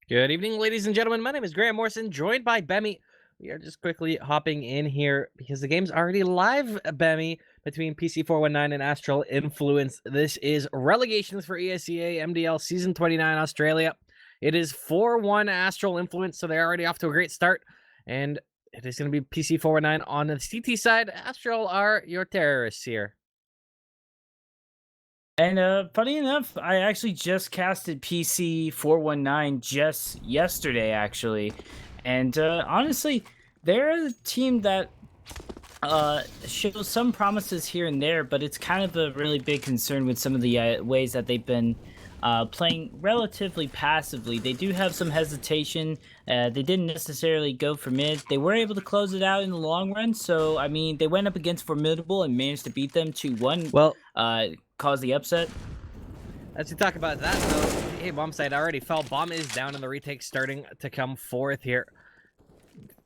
Good evening, ladies and gentlemen. My name is Graham Morrison, joined by Bemi. We are just quickly hopping in here because the game's already live, Bemi, between PC419 and Astral Influence. This is Relegations for ESEA MDL Season 29 Australia. It is 4-1 Astral Influence, so they're already off to a great start. And it is going to be PC419 on the CT side. Astral are your terrorists here. And funny enough, I actually just casted PC419 just yesterday, actually. And honestly, they're a team that shows some promises here and there, but it's kind of a really big concern with some of the ways that they've been playing relatively passively. They do have some hesitation. They didn't necessarily go for mid. They were able to close it out in the long run. So, I mean, they went up against Formidable and managed to beat them 2-1. Well, Cause the upset. as we talk about that, though, hey, bomb site already fell. Bomb is down, and the retake starting to come forth here.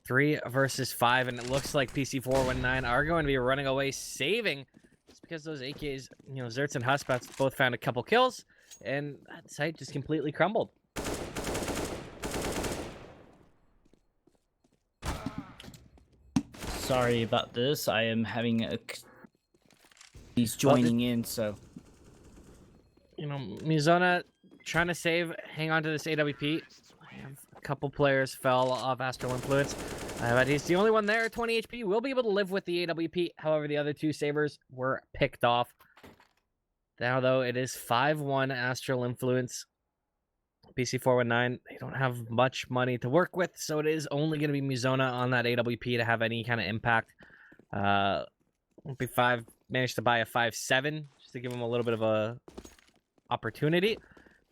3 versus 5, and it looks like PC419 are going to be running away, saving. It's because those AKs, Zerts and Huspats both found a couple kills, and that site just completely crumbled. Sorry about this. I am having a... He's joining in, so... Mizona trying to save, hang on to this AWP. A couple players fell off Astral Influence, but he's the only one there. 20 HP, will be able to live with the AWP. However, the other 2 savers were picked off. Now, though, it is 5-1 Astral Influence. PC419, they don't have much money to work with, so it is only going to be Mizona on that AWP to have any kind of impact. MP5 managed to buy a 5-7 just to give him a little bit of a opportunity.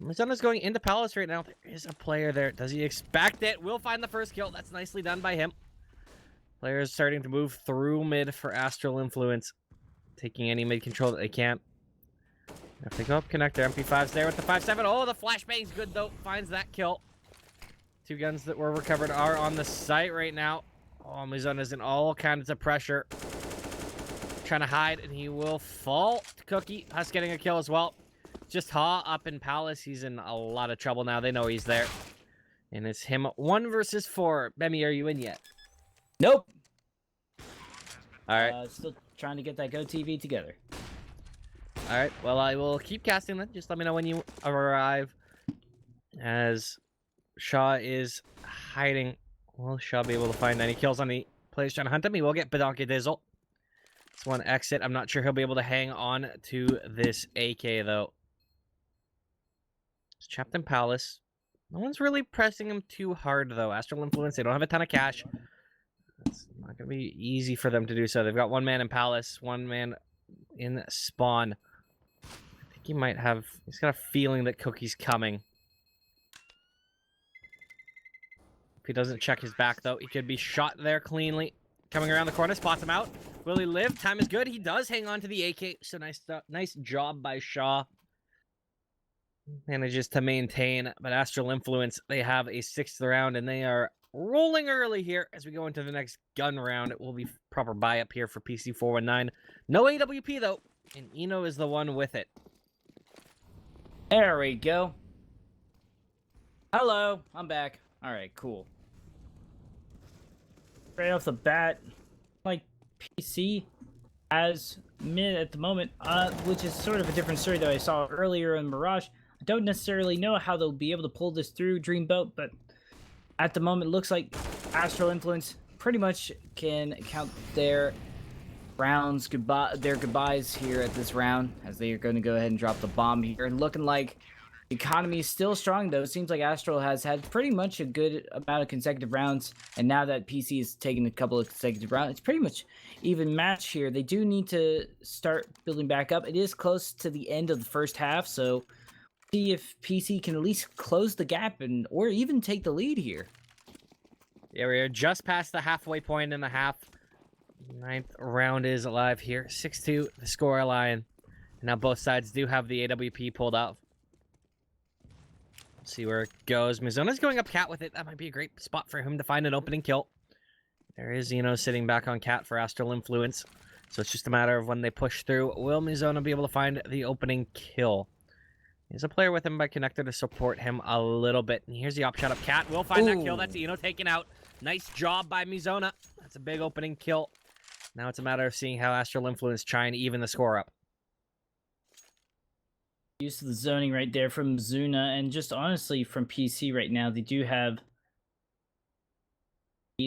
Mizona's going into Palace right now. There is a player there. Does he expect it? Will find the first kill. That's nicely done by him. Players starting to move through mid for Astral Influence, taking any mid control that they can. If they go up connector, MP5's there with the 5-7. Oh, the flashbang's good, though. Finds that kill. 2 guns that were recovered are on the site right now. Oh, Mizona's in all kinds of pressure. Trying to hide, and he will fall. Cookie, Huss getting a kill as well. Just Ha up in Palace. He's in a lot of trouble now. They know he's there. And it's him 1 versus 4. Bemi, are you in yet? Nope. All right. Still trying to get that Go TV together. All right. Well, I will keep casting then. Just let me know when you arrive. As Shaw is hiding. Will Shaw be able to find any kills on the players trying to hunt him? He will get Badonka Dizzle. It's one exit. I'm not sure he'll be able to hang on to this AK, though. He's trapped in Palace. No one's really pressing him too hard, though. Astral Influence, they don't have a ton of cash. It's not going to be easy for them to do so. They've got 1 man in Palace, 1 man in Spawn. I think he might have... He's got a feeling that Cookie's coming. If he doesn't check his back, though, he could be shot there cleanly. Coming around the corner, spots him out. Will he live? Time is good. He does hang on to the AK. So nice job by Shaw. Manages to maintain, but Astral Influence, they have a 6th round, and they are rolling early here as we go into the next gun round. It will be proper buy-up here for PC419. No AWP, though, and Eno is the one with it. There we go. Hello, I'm back. All right, cool. Right off the bat, like PC as mid at the moment, which is sort of a different story that I saw earlier in Mirage. I don't necessarily know how they'll be able to pull this through Dreamboat, but at the moment, it looks like Astral Influence pretty much can count their rounds their goodbyes here at this round, as they are going to go ahead and drop the bomb here. And looking like the economy is still strong, though. It seems like Astral has had pretty much a good amount of consecutive rounds, and now that PC is taking a couple of consecutive rounds, it's pretty much even match here. They do need to start building back up. It is close to the end of the first half, so see if PC can at least close the gap or even take the lead here. Yeah, we are just past the halfway point in the half. 9th round is alive here. 6-2, the score line. Now both sides do have the AWP pulled out. Let's see where it goes. Mizona's going up Cat with it. That might be a great spot for him to find an opening kill. There is Zeno sitting back on Cat for Astral Influence. So it's just a matter of when they push through. Will Mizona be able to find the opening kill? There's a player with him by connector to support him a little bit. And here's the op shot of Cat. Will find that kill. That's Eno taken out. Nice job by Mizona. That's a big opening kill. Now it's a matter of seeing how Astral Influence try and even the score up. Use of the zoning right there from Zuna, and just honestly from PC right now, they do have.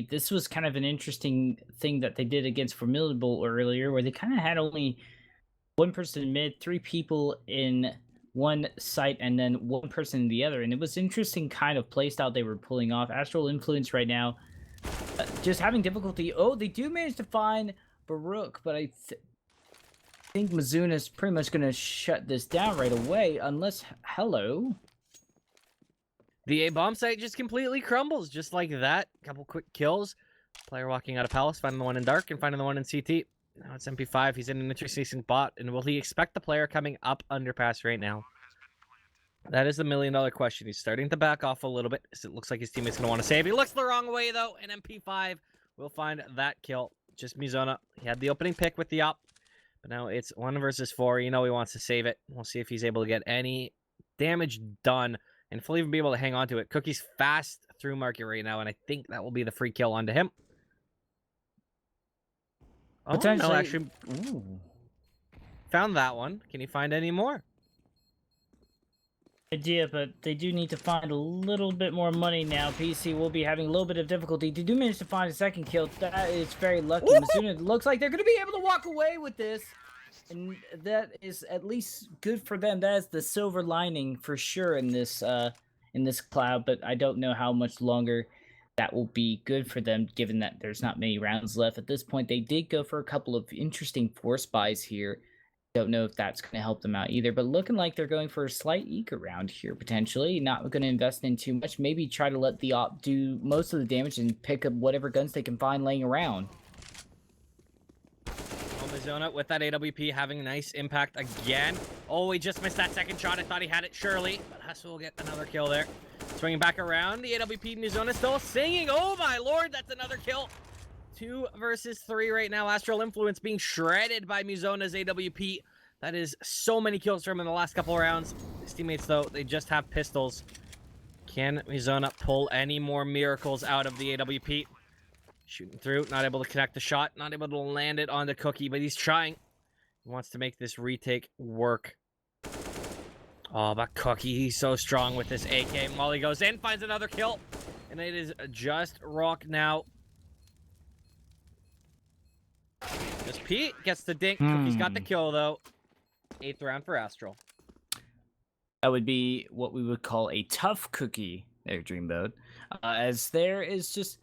This was kind of an interesting thing that they did against Formidable earlier, where they kind of had only one person in mid, 3 people in one site, and then one person in the other. And it was interesting kind of playstyle they were pulling off. Astral Influence right now, just having difficulty. Oh, they do manage to find Baruch, but I think Mizuna's pretty much going to shut this down right away, unless... Hello? The A-bomb site just completely crumbles, just like that. Couple quick kills. Player walking out of Palace, finding the one in Dark, and finding the one in CT. Now it's MP5. He's in an interesting spot, and will he expect the player coming up underpass right now? That is the million-dollar question. He's starting to back off a little bit, as it looks like his teammate's going to want to save. He looks the wrong way, though, and MP5 will find that kill. Just Mizona. He had the opening pick with the op, but now it's 1 versus 4. You know he wants to save it. We'll see if he's able to get any damage done, and if he'll even be able to hang on to it. Cookie's fast through market right now, and I think that will be the free kill onto him. Oh, no, actually... Ooh. Found that one. Can he find any more? Idea, but they do need to find a little bit more money now. PC will be having a little bit of difficulty. They do manage to find a second kill. That is very lucky. It looks like they're going to be able to walk away with this. And that is at least good for them. That is the silver lining for sure in this cloud, but I don't know how much longer that will be good for them, given that there's not many rounds left. At this point, they did go for a couple of interesting force buys here. Don't know if that's going to help them out either, but looking like they're going for a slight eco round here, potentially. Not going to invest in too much. Maybe try to let the op do most of the damage and pick up whatever guns they can find laying around. Mizona with that AWP having a nice impact again. Oh, he just missed that second shot. I thought he had it surely, but Hustle will get another kill there. Swinging back around, the AWP Mizona still singing. Oh my lord, that's another kill. 2 versus 3 right now. Astral Influence being shredded by Mizona's AWP. That is so many kills from him in the last couple of rounds. His teammates, though, they just have pistols. Can Mizona pull any more miracles out of the AWP? Shooting through, not able to connect the shot, not able to land it onto Cookie, but he's trying. He wants to make this retake work. Oh, but Cookie, he's so strong with this AK. Molly goes in, finds another kill, and it is just Rock now. Just Pete gets the dink. Cookie's got the kill, though. 8th round for Astral. That would be what we would call a tough cookie there, Dreamboat. As there is just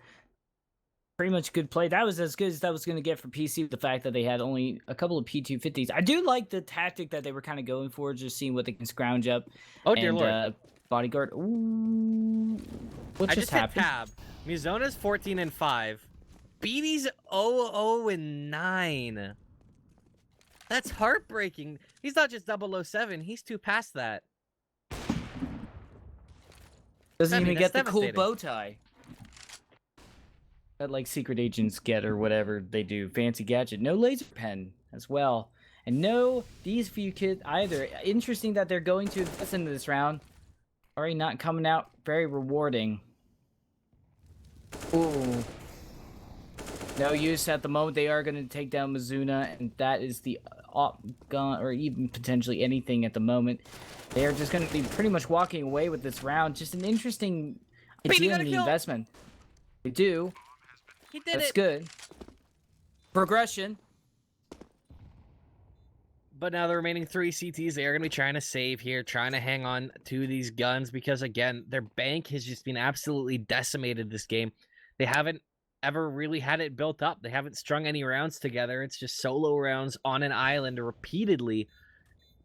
pretty much good play. That was as good as that was going to get for PC, with the fact that they had only a couple of P250s. I do like the tactic that they were kind of going for, just seeing what they can scrounge up. Oh, dear lord. Bodyguard. Ooh. What just happened? Hit tab. Mizona's 14-5. BD's 0-0-9. That's heartbreaking. He's not just 007. He's 2 past that. Doesn't even get the cool bow tie that like secret agents get or whatever they do. Fancy gadget. No laser pen as well. And no, these few kids either. Interesting that they're going to invest into this round. Already not coming out very rewarding. Ooh. No use at the moment. They are going to take down Mizuna, and that is the op gun, or even potentially anything at the moment. They are just going to be pretty much walking away with this round. Just an interesting idea in the investment. They do. He did it. That's good. Progression. But now the remaining 3 CTs, they are going to be trying to save here, trying to hang on to these guns, because, again, their bank has just been absolutely decimated this game. They haven't ever really had it built up. They haven't strung any rounds together. It's just solo rounds on an island repeatedly.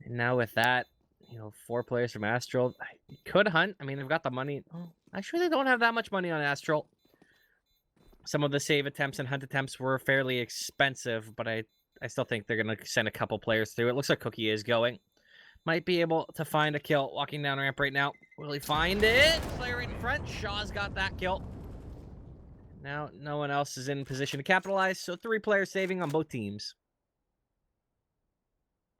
And now with that, 4 players from Astral could hunt. I mean, they've got the money. Oh, actually, they don't have that much money on Astral. Some of the save attempts and hunt attempts were fairly expensive, but I still think they're going to send a couple players through. It looks like Cookie is going. Might be able to find a kill. Walking down ramp right now. Will he find it? Player right in front. Shaw's got that kill. Now, no one else is in position to capitalize, so 3 players saving on both teams.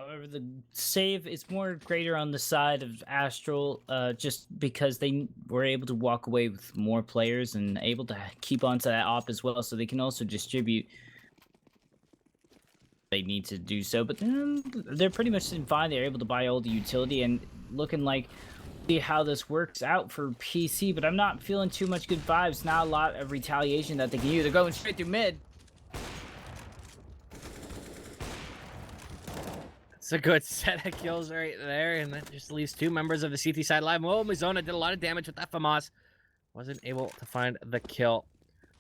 However, the save is more greater on the side of Astral, just because they were able to walk away with more players and able to keep onto that op as well, so they can also distribute. They need to do so, but they're pretty much fine. They're able to buy all the utility and looking like see how this works out for PC, but I'm not feeling too much good vibes. Not a lot of retaliation that they can use. They're going straight through mid. It's a good set of kills right there, and that just leaves two members of the CT side alive. Whoa, Mizona did a lot of damage with that FAMAS. Wasn't able to find the kill.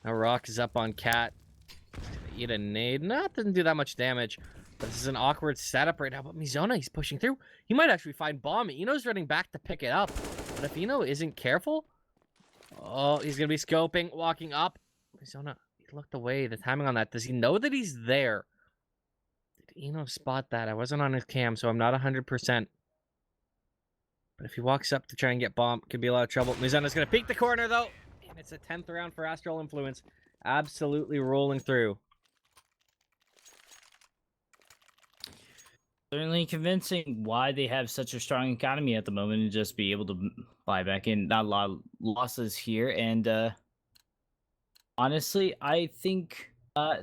Now Rock is up on Cat. Eat a nade. Not doesn't do that much damage. But this is an awkward setup right now. But Mizona, he's pushing through. He might actually find bomb. Eno's running back to pick it up. But if Eno isn't careful, oh, he's gonna be scoping, walking up. Mizona, he looked away. The timing on that. Does he know that he's there? Did Eno spot that? I wasn't on his cam, so I'm not 100%. But if he walks up to try and get bomb, could be a lot of trouble. Mizona's gonna peek the corner though. And it's a 10th round for Astral Influence. Absolutely rolling through. Certainly convincing why they have such a strong economy at the moment and just be able to buy back in. Not a lot of losses here. And honestly, I think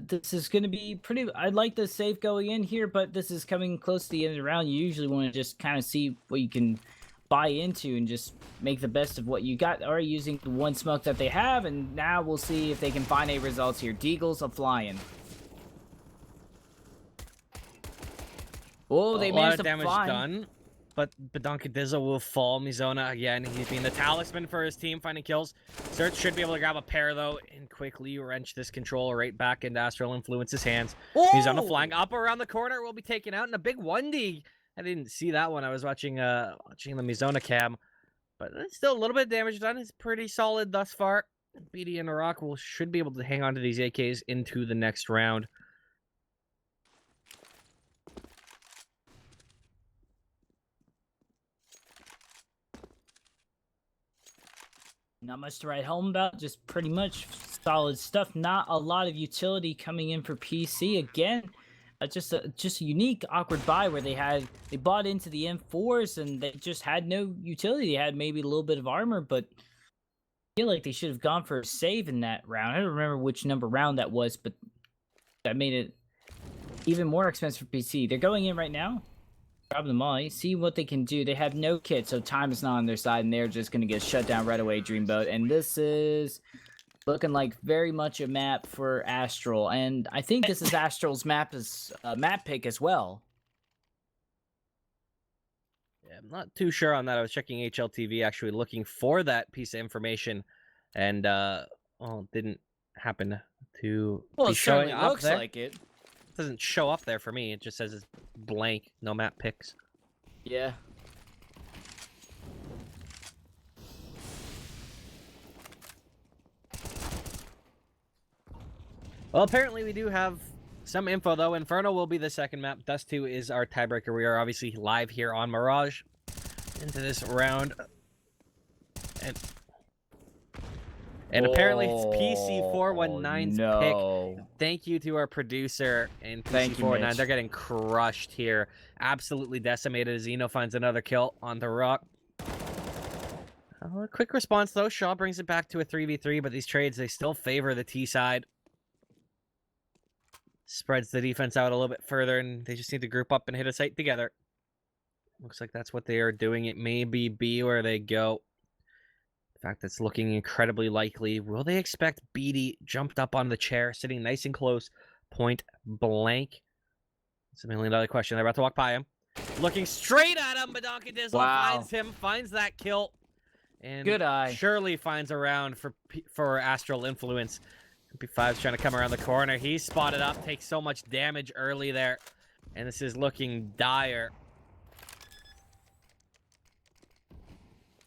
this is going to be pretty... I'd like the save going in here, but this is coming close to the end of the round. You usually want to just kind of see what you can buy into and just make the best of what you got. Are using the one smoke that they have, and now we'll see if they can find any results here. Deagle's a flying. Oh, they managed to damage done, but Badonkadizzle will fall. Mizona again, he's being the talisman for his team, finding kills. Search should be able to grab a pair though, and quickly wrench this controller right back into Astral Influence's hands. Oh! Mizona flying up around the corner, will be taken out in a big 1D. I didn't see that one. I was watching the Mizona cam, but it's still a little bit of damage done. It's pretty solid thus far. BD and Rock should be able to hang on to these AKs into the next round. Not much to write home about, just pretty much solid stuff. Not a lot of utility coming in for PC. Again, just a unique, awkward buy where they bought into the M4s and they just had no utility. They had maybe a little bit of armor, but I feel like they should have gone for a save in that round. I don't remember which number round that was, but that made it even more expensive for PC. They're going in right now. Grab them all. See what they can do. They have no kit, so time is not on their side, and they're just going to get shut down right away, Dreamboat. And this is looking like very much a map for Astral. And I think this is Astral's map pick as well. Yeah, I'm not too sure on that. I was checking HLTV, actually looking for that piece of information, and well, it didn't happen to be showing up looks there. like it. Doesn't show up there for me. It just says it's blank, no map picks. Yeah. Well, apparently we do have some info, though. Inferno will be the second map. Dust 2 is our tiebreaker. We are obviously live here on Mirage into this round. And apparently it's PC419's pick. Thank you to our producer and PC419. They're getting crushed here. Absolutely decimated as Eno finds another kill on the Rock. A quick response though. Shaw brings it back to a 3v3, but these trades, they still favor the T side. Spreads the defense out a little bit further, and they just need to group up and hit a site together. Looks like that's what they are doing. It may be B where they go. In fact, that's looking incredibly likely. Will they expect BD jumped up on the chair, sitting nice and close, point blank? It's $1 million question. They're about to walk by him. Looking straight at him, Badonkadizzle finds him, finds that kill. And good eye. Surely finds a round for Astral Influence. MP5's trying to come around the corner. He's spotted up, takes so much damage early there. And this is looking dire.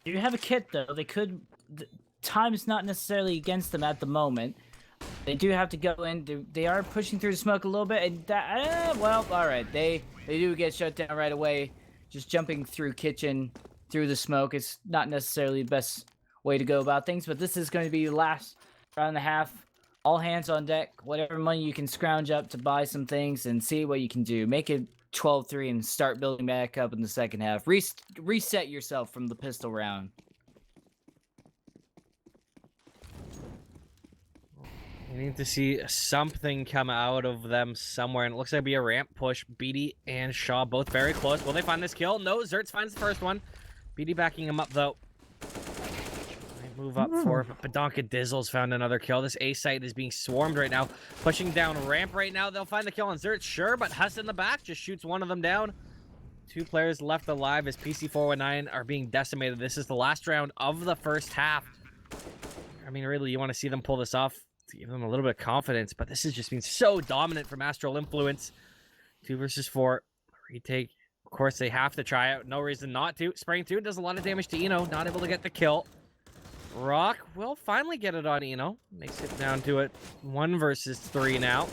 You have a kit though. They could. Time's not necessarily against them at the moment. They do have to go in. They are pushing through the smoke a little bit, and that. Well, all right. They do get shut down right away. Just jumping through kitchen, through the smoke is not necessarily the best way to go about things. But this is going to be the last round and a half. All hands on deck. Whatever money you can scrounge up to buy some things and see what you can do. Make it 12-3 and start building back up in the second half. Reset yourself from the pistol round. We need to see something come out of them somewhere, and it looks like it'll be a ramp push. BD and Shaw both very close. Will they find this kill? No, Zerts finds the first one. BD backing him up, though. Might move up for, but Badonka Dizzle's found another kill. This A site is being swarmed right now. Pushing down ramp right now. They'll find the kill on Zerts, sure, but Huss in the back just shoots one of them down. 2 players left alive as PC419 are being decimated. This is the last round of the first half. I mean, really, you want to see them pull this off to give them a little bit of confidence, but this has just been so dominant from Astral Influence. 2 versus 4. Retake. Of course, they have to try out. No reason not to. Spraying 2 does a lot of damage to Eno. Not able to get the kill. Rock will finally get it on Eno. Makes it down to it 1 versus 3 now.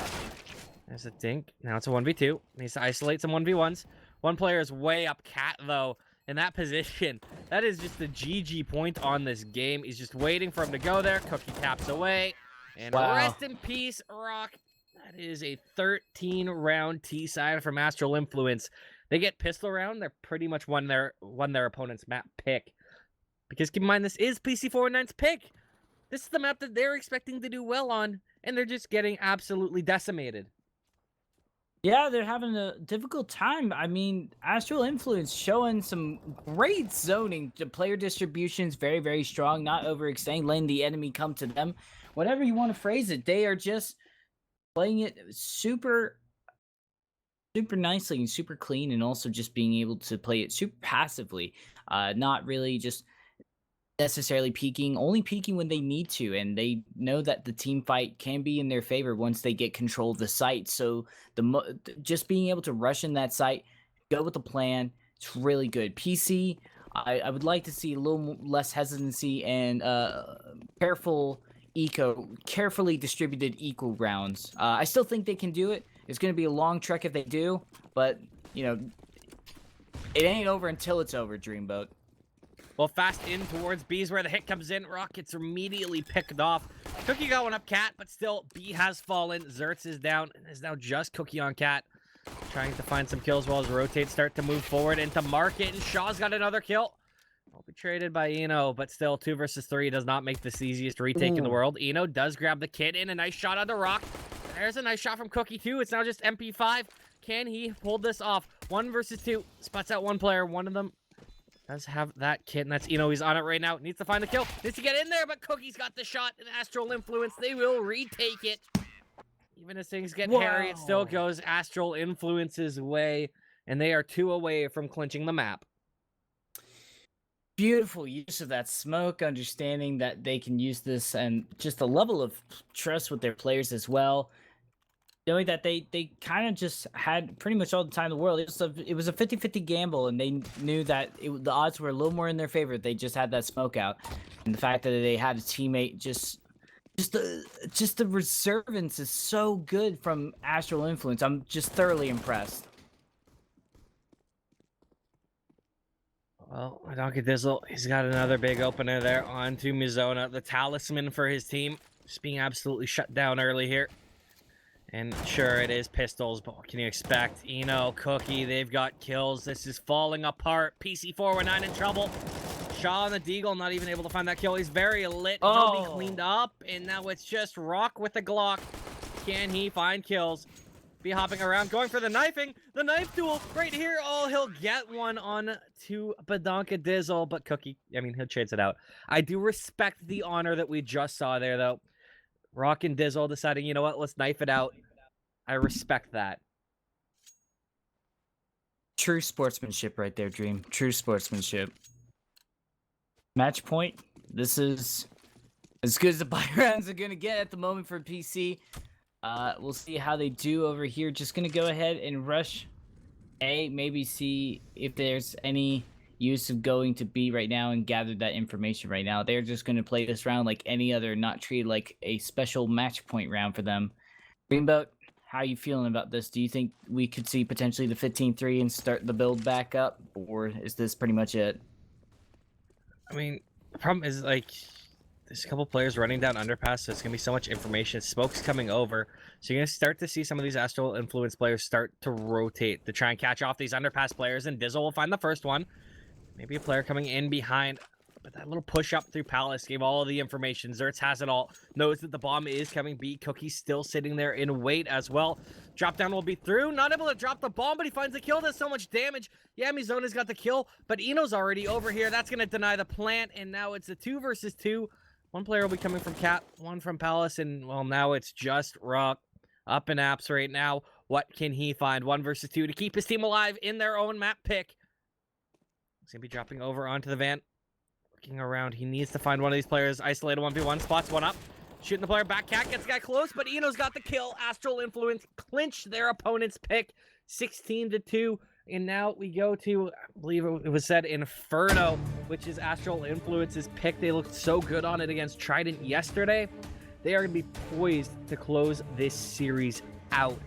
There's a dink. Now it's a 1v2. Needs to isolate some 1v1s. One player is way up Cat, though, in that position. That is just the GG point on this game. He's just waiting for him to go there. Cookie taps away. And rest in peace, Rock. That is a 13-round T-side from Astral Influence. They get pistol round. They're pretty much won their opponent's map pick. Because keep in mind, this is PC419's pick. This is the map that they're expecting to do well on, and they're just getting absolutely decimated. Yeah, they're having a difficult time. I mean, Astral Influence showing some great zoning. The player distribution is very, very strong. Not overextending, letting the enemy come to them. Whatever you want to phrase it, they are just playing it super nicely and super clean, and also just being able to play it super passively. Not really just necessarily peeking, only peeking when they need to, and they know that the team fight can be in their favor once they get control of the site. So just being able to rush in that site, go with the plan, it's really good. PC, I would like to see a little less hesitancy and carefully distributed equal rounds. I still think they can do it. It's going to be a long trek if they do, but you know, it ain't over until it's over, Dreamboat. Well, fast in towards B's where the hit comes in. Rock gets immediately picked off. Cookie got one up Cat, but still B has fallen. Zerts is down, and is now just Cookie on Cat. Trying to find some kills while his rotates start to move forward into Market, and Shaw's got another kill. Will be traded by Eno, but still 2 versus 3 does not make this the easiest retake in the world. Eno does grab the kid in. A nice shot onto Rock. There's a nice shot from Cookie too. It's now just MP5. Can he pull this off? 1 versus 2. Spots out one player. One of them does have that kid, and that's Eno. He's on it right now. Needs to find the kill. Needs to get in there, but Cookie's got the shot. And Astral Influence, they will retake it. Even as things get hairy, it still goes Astral Influence's way, and they are 2 away from clinching the map. Beautiful use of that smoke, understanding that they can use this, and just a level of trust with their players as well. Knowing that they kind of just had pretty much all the time in the world. It was a 50-50 gamble, and they knew that the odds were a little more in their favor. They just had that smoke out, and the fact that they had a teammate just the reservance is so good from Astral Influence. I'm just thoroughly impressed. Well, Donkey Dizzle, he's got another big opener there onto Mizona, the talisman for his team. Just being absolutely shut down early here. And sure, it is pistols, but what can you expect? Eno, Cookie, they've got kills. This is falling apart. PC419 in trouble. Shaw on the Deagle, not even able to find that kill. He's very lit. Joby cleaned up, and now it's just Rock with the Glock. Can he find kills? Be hopping around, going for the knifing. The knife duel right here. Oh, he'll get one on to Badonka Dizzle, but Cookie, I mean, he'll chase it out. I do respect the honor that we just saw there, though. Rock and Dizzle deciding, you know what, let's knife it out. I respect that. True sportsmanship right there, Dream. True sportsmanship. Match point. This is as good as the buy rounds are going to get at the moment for PC. We'll see how they do over here. Just going to go ahead and rush A. Maybe see if there's any use of going to B right now and gather that information right now. They're just going to play this round like any other, not treated like a special match point round for them. Greenboat, how are you feeling about this? Do you think we could see potentially the 15-3 and start the build back up? Or is this pretty much it? I mean, the problem is, like, there's a couple players running down underpass, so it's going to be so much information. Smoke's coming over. So you're going to start to see some of these Astral influence players start to rotate to try and catch off these underpass players, and Dizzle will find the first one. Maybe a player coming in behind. But that little push up through Palace gave all of the information. Zertz has it all. Knows that the bomb is coming. B. Cookie's still sitting there in wait as well. Drop down will be through. Not able to drop the bomb, but he finds the kill. Does so much damage. Yeah, Mizona's got the kill, but Eno's already over here. That's going to deny the plant, and now it's a 2 versus 2. One player will be coming from Cap, one from Palace, and, well, now it's just Rock up in apps right now. What can he find? 1 versus 2 to keep his team alive in their own map pick. He's going to be dropping over onto the van. Looking around, he needs to find one of these players. Isolated 1v1, spots one up. Shooting the player back. Cat gets the guy close, but Eno's got the kill. Astral Influence clinched their opponent's pick, 16-2. And now we go to, I believe it was said, Inferno, which is Astral Influence's pick. They looked so good on it against Trident yesterday. They are going to be poised to close this series out.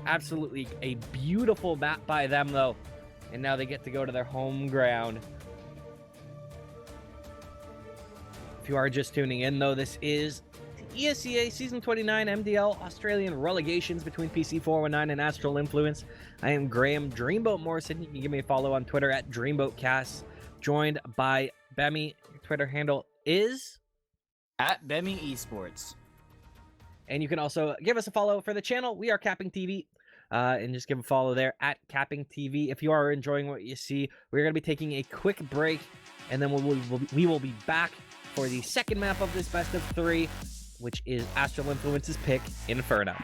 Absolutely a beautiful map by them, though. And now they get to go to their home ground. If you are just tuning in, though, this is the ESEA Season 29 MDL Australian Relegations between PC419 and Astral Influence. I am Graham Dreamboat Morrison. You can give me a follow on Twitter at DreamboatCast. Joined by Bemi. Your Twitter handle is at Bemi Esports. And you can also give us a follow for the channel. We are CappingTV. And just give a follow there at CappingTV. If you are enjoying what you see, we're going to be taking a quick break, and then we will be back for the second map of this best of 3, which is Astral Influence's pick, Inferno.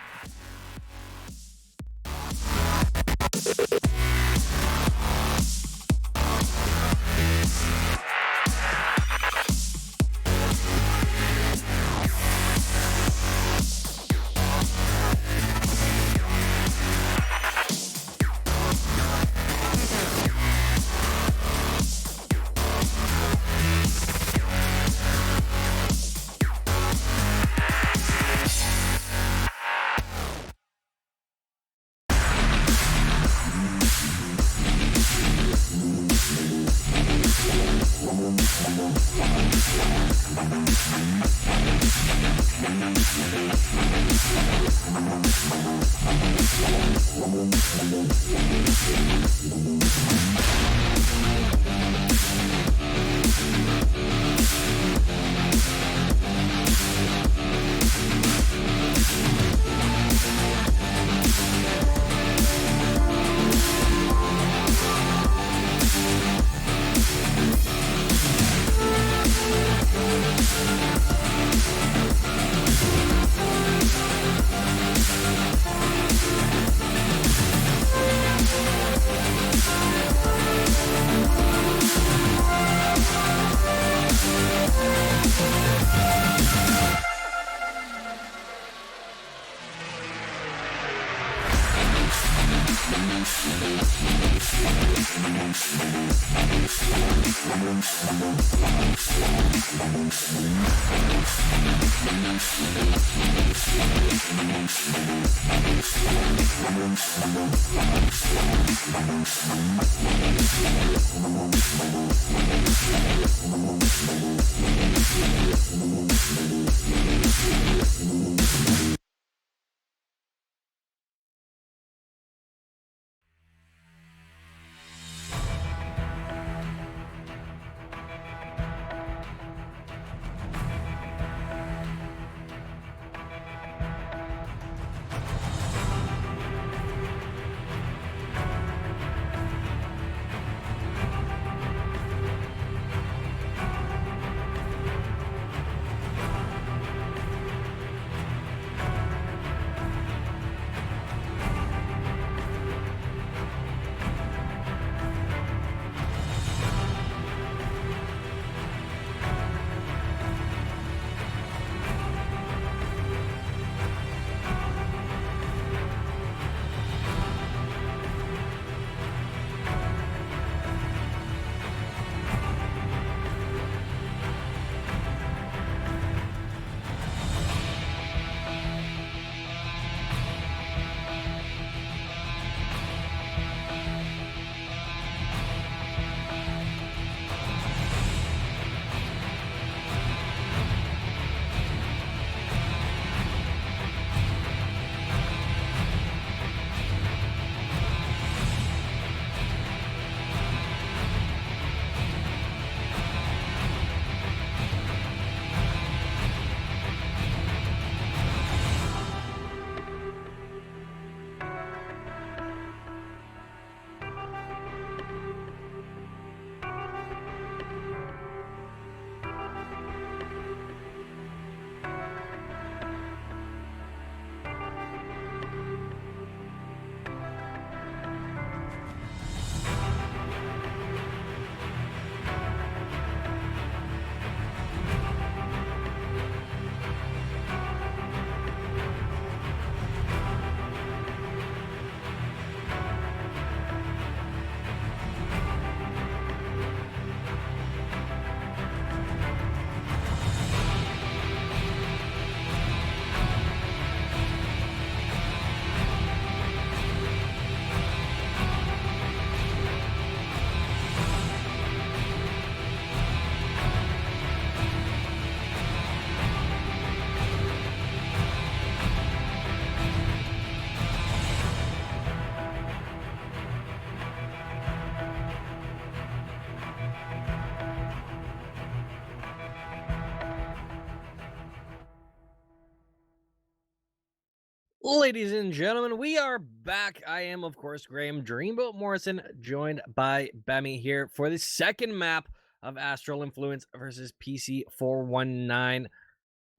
Ladies and gentlemen, we are back. I am, of course, Graham Dreamboat Morrison, joined by Bemmy here for the second map of Astral Influence versus PC419.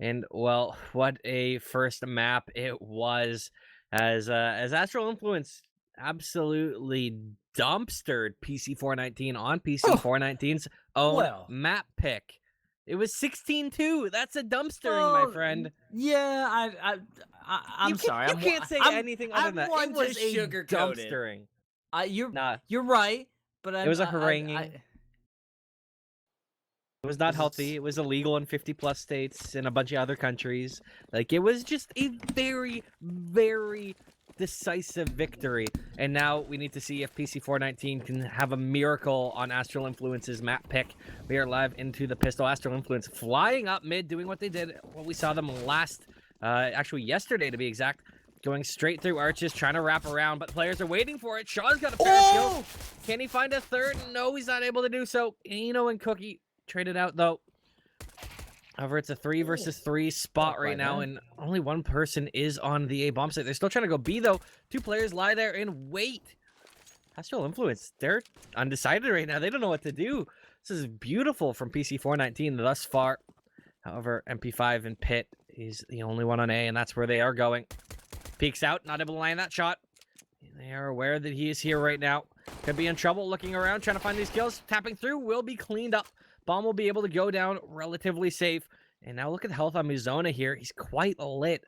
And, well, what a first map it was, as Astral Influence absolutely dumpstered PC419 on PC419's own well. map pick. It was 16-2. That's a dumpstering, my friend. Yeah, I'm sorry. You can't say anything other than that. It was a dumpstering. Nah, You're right, but it was a haranguing. It was not healthy. It was illegal in 50+ states and a bunch of other countries. Like, it was just a very, very decisive victory. And now we need to see if PC419 can have a miracle on Astral Influence's map pick. We are live into the pistol. Astral Influence flying up mid, doing what they did. Well, we saw them actually yesterday to be exact. Going straight through arches, trying to wrap around, but players are waiting for it. Shaw's got a pair of kills. Can he find a third? No, he's not able to do so. Eno and Cookie traded out, though. However, it's a 3 versus 3 spot right now, and only one person is on the A bomb site. They're still trying to go B, though. 2 players lie there and wait. Astral Influence, they're undecided right now. They don't know what to do. This is beautiful from PC419 thus far. However, MP5 and Pit is the only one on A, and that's where they are going. Peeks out, not able to land that shot. They are aware that he is here right now. Could be in trouble, looking around, trying to find these kills. Tapping through, will be cleaned up. Bomb will be able to go down relatively safe. And now look at the health on Muzona here. He's quite lit.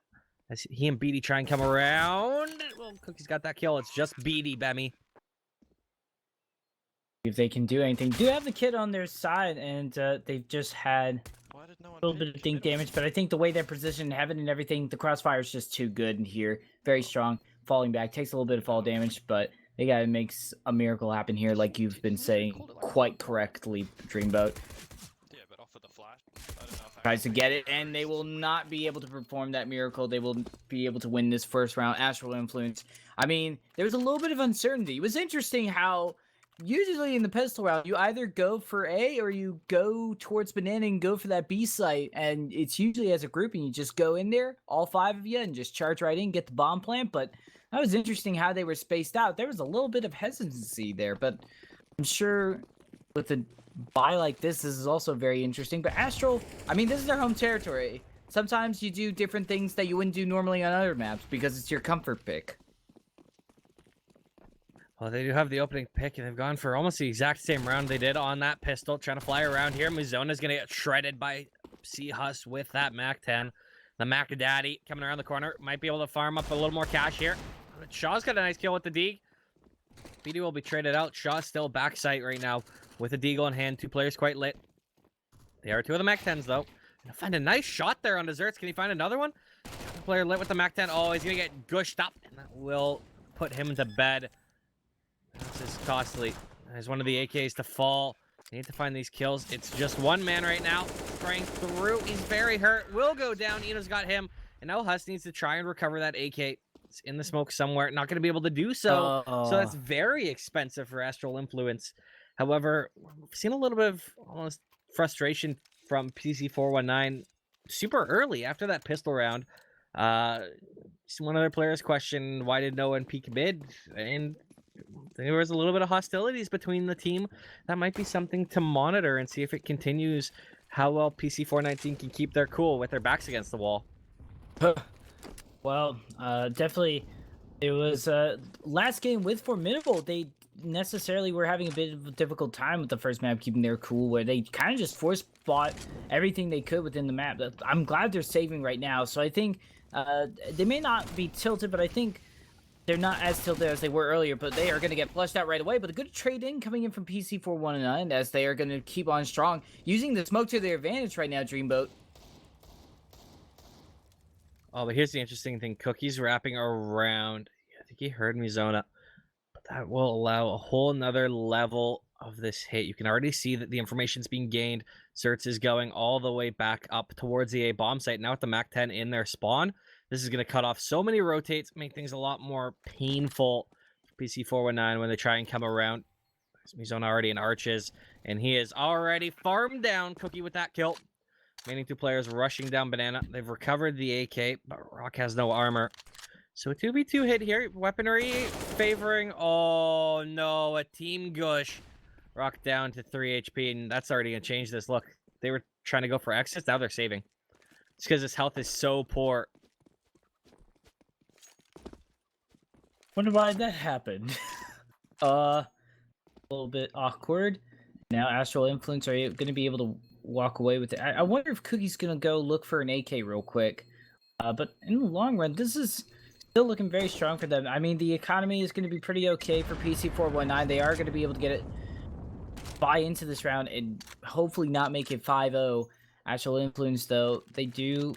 As he and Beatty try and come around. Well, Cookie's got that kill. It's just Beatty, Bemmy. If they can do anything. Do have the kid on their side, and they've just had a little bit of dink damage, but I think the way they're positioned, heaven and everything, the crossfire is just too good in here. Very strong. Falling back. Takes a little bit of fall damage, but they gotta make a miracle happen here, like you've been saying quite correctly, Dreamboat. Yeah, but off of the flash. I don't know if Tries to get it, and they will not be able to perform that miracle. They will be able to win this first round. Astral Influence. I mean, there was a little bit of uncertainty. It was interesting how usually in the pistol round, you either go for A or you go towards Banana and go for that B site, and it's usually as a group, and you just go in there, all 5 of you, and just charge right in, get the bomb plant, but that was interesting how they were spaced out. There was a little bit of hesitancy there, but I'm sure with a buy like this is also very interesting. But Astral, I mean, this is their home territory. Sometimes you do different things that you wouldn't do normally on other maps because it's your comfort pick. Well, they do have the opening pick, and they've gone for almost the exact same round they did on that pistol. Trying to fly around here. Muzona's going to get shredded by C-Hus with that MAC-10. The Mac Daddy coming around the corner. Might be able to farm up a little more cash here. Shaw's got a nice kill with the Deagle. BD will be traded out. Shaw's still backside right now with a Deagle in hand. 2 players quite lit. They are 2 of the Mac-10s, though. Gonna find a nice shot there on Desserts. Can he find another one? Player lit with the Mac-10. Oh, he's going to get gushed up, and that will put him to bed. This is costly. There's one of the AKs to fall. They need to find these kills. It's just one man right now. Spraying through. He's very hurt. Will go down. Eno's got him. And now Hus needs to try and recover that AK. It's in the smoke somewhere. Not going to be able to do so. So that's very expensive for Astral Influence. However, we've seen a little bit of almost frustration from PC419 super early after that pistol round. One of their players questioned why did no one peek mid, and there was a little bit of hostilities between the team. That might be something to monitor and see if it continues how well PC419 can keep their cool with their backs against the wall. Well, definitely, it was last game with Formidable. They necessarily were having a bit of a difficult time with the first map, keeping their cool, where they kind of just force fought everything they could within the map. I'm glad they're saving right now, so I think they may not be tilted, but I think they're not as tilted as they were earlier, but they are going to get flushed out right away. But a good trade-in coming in from PC419 as they are going to keep on strong, using the smoke to their advantage right now, Dreamboat. Oh, but here's the interesting thing. Cookie's wrapping around. I think he heard Muzona. But that will allow a whole nother level of this hit. You can already see that the information's being gained. Certs is going all the way back up towards the A bomb site. Now with the MAC-10 in their spawn, this is going to cut off so many rotates, make things a lot more painful for PC419 when they try and come around. Muzona already in arches, and he is already farmed down Cookie with that kill. Remaining 2 players rushing down Banana. They've recovered the AK, but Rock has no armor. So a 2v2 hit here. Weaponry favoring. Oh no, a team gush. Rock down to 3 HP, and that's already gonna change this. Look, they were trying to go for exits. Now they're saving. It's because his health is so poor. Wonder why that happened. A little bit awkward. Now Astral Influence are going to be able to walk away with it. I wonder if Cookie's going to go look for an AK real quick. But in the long run, this is still looking very strong for them. I mean, the economy is going to be pretty okay for PC419. They are going to be able to get it, buy into this round, and hopefully not make it 5-0. Astral Influence, though, they do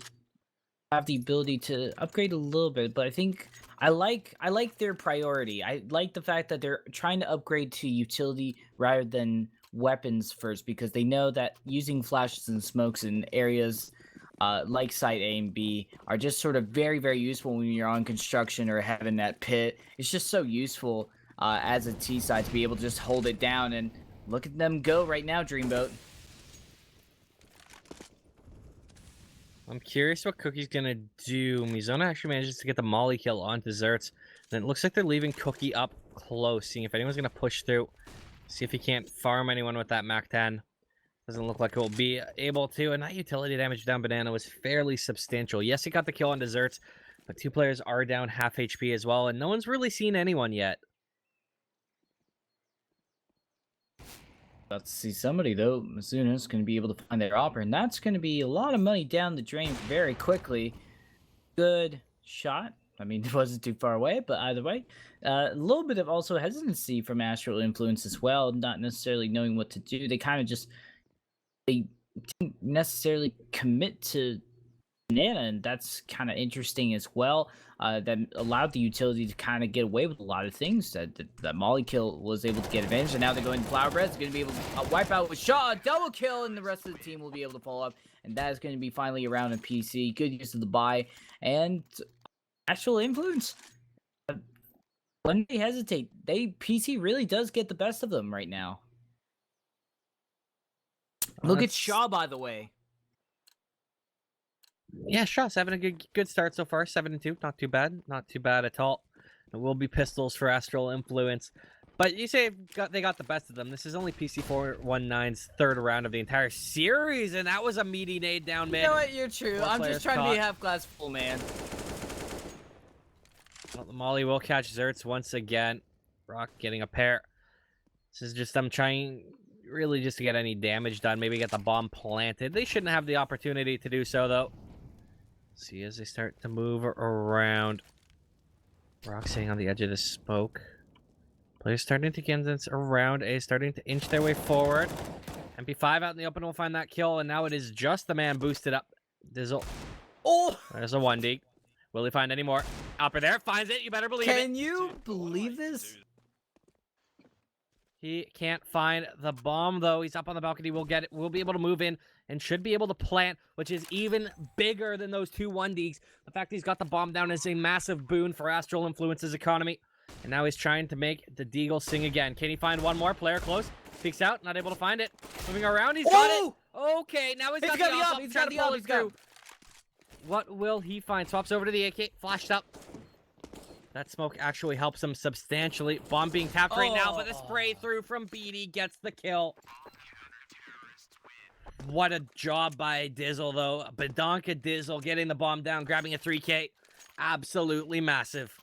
have the ability to upgrade a little bit, but I think I like their priority. I like the fact that they're trying to upgrade to utility rather than weapons first, because they know that using flashes and smokes in areas like Site A and B are just sort of very, very useful when you're on construction or having that pit. It's just so useful as a T side to be able to just hold it down, and look at them go right now, Dreamboat. I'm curious what Cookie's gonna do. Mizona actually manages to get the molly kill on desserts. Then it looks like they're leaving Cookie up close, seeing if anyone's gonna push through. See if he can't farm anyone with that Mac 10. Doesn't look like he'll be able to, and that utility damage down Banana was fairly substantial. Yes, he got the kill on desserts, but 2 players are down half HP as well, and no one's really seen anyone yet. About to see somebody, though. Mizuna's going to be able to find their opera, and that's going to be a lot of money down the drain very quickly. Good shot. I mean, it wasn't too far away, but either way. A little bit of also hesitancy from Astral Influence as well, not necessarily knowing what to do. They kind of just... they didn't necessarily commit to Banana, and that's kind of interesting as well. That allowed the utility to kind of get away with a lot of things. That Molly kill was able to get advantage, and now they're going to Flower Bread's going to be able to wipe out with Shaw, a double kill, and the rest of the team will be able to follow up. And that is going to be finally around in PC. Good use of the buy, and Actual Influence. When they hesitate, PC really does get the best of them right now. Look at Shaw, by the way. Yeah, Shaw's having a good start so far. 7-2, not too bad. Not too bad at all. It will be pistols for Astral Influence. But you say they got the best of them. This is only PC419's third round of the entire series, and that was a meaty nade down mid. You know what? You're true. I'm just trying to be half glass full, man. Well, the Molly will catch Zerts once again. Rock getting a pair. This is just them trying really just to get any damage done. Maybe get the bomb planted. They shouldn't have the opportunity to do so, though. See as they start to move around. Rock sitting on the edge of the smoke. Players starting to get around A, starting to inch their way forward. MP5 out in the open will find that kill, and now it is just the man boosted up. Dizzle. Oh! There's a 1D. Will he find any more? Upper there, finds it, you better believe it. Can you believe this? He can't find the bomb, though. He's up on the balcony. We'll get it. We'll be able to move in and should be able to plant, which is even bigger than those 2 1Ds. The fact he's got the bomb down is a massive boon for Astral Influence's economy. And now he's trying to make the Deagle sing again. Can he find one more player close? Peeks out, not able to find it. Moving around, he's got it. Okay, now he's got the op. He's got the op. He's got. What will he find? Swaps over to the AK. Flashed up. That smoke actually helps him substantially. Bomb being tapped right now, but the spray through from Beatty gets the kill. What a job by Dizzle, though. Badonka Dizzle getting the bomb down, grabbing a 3K. Absolutely massive.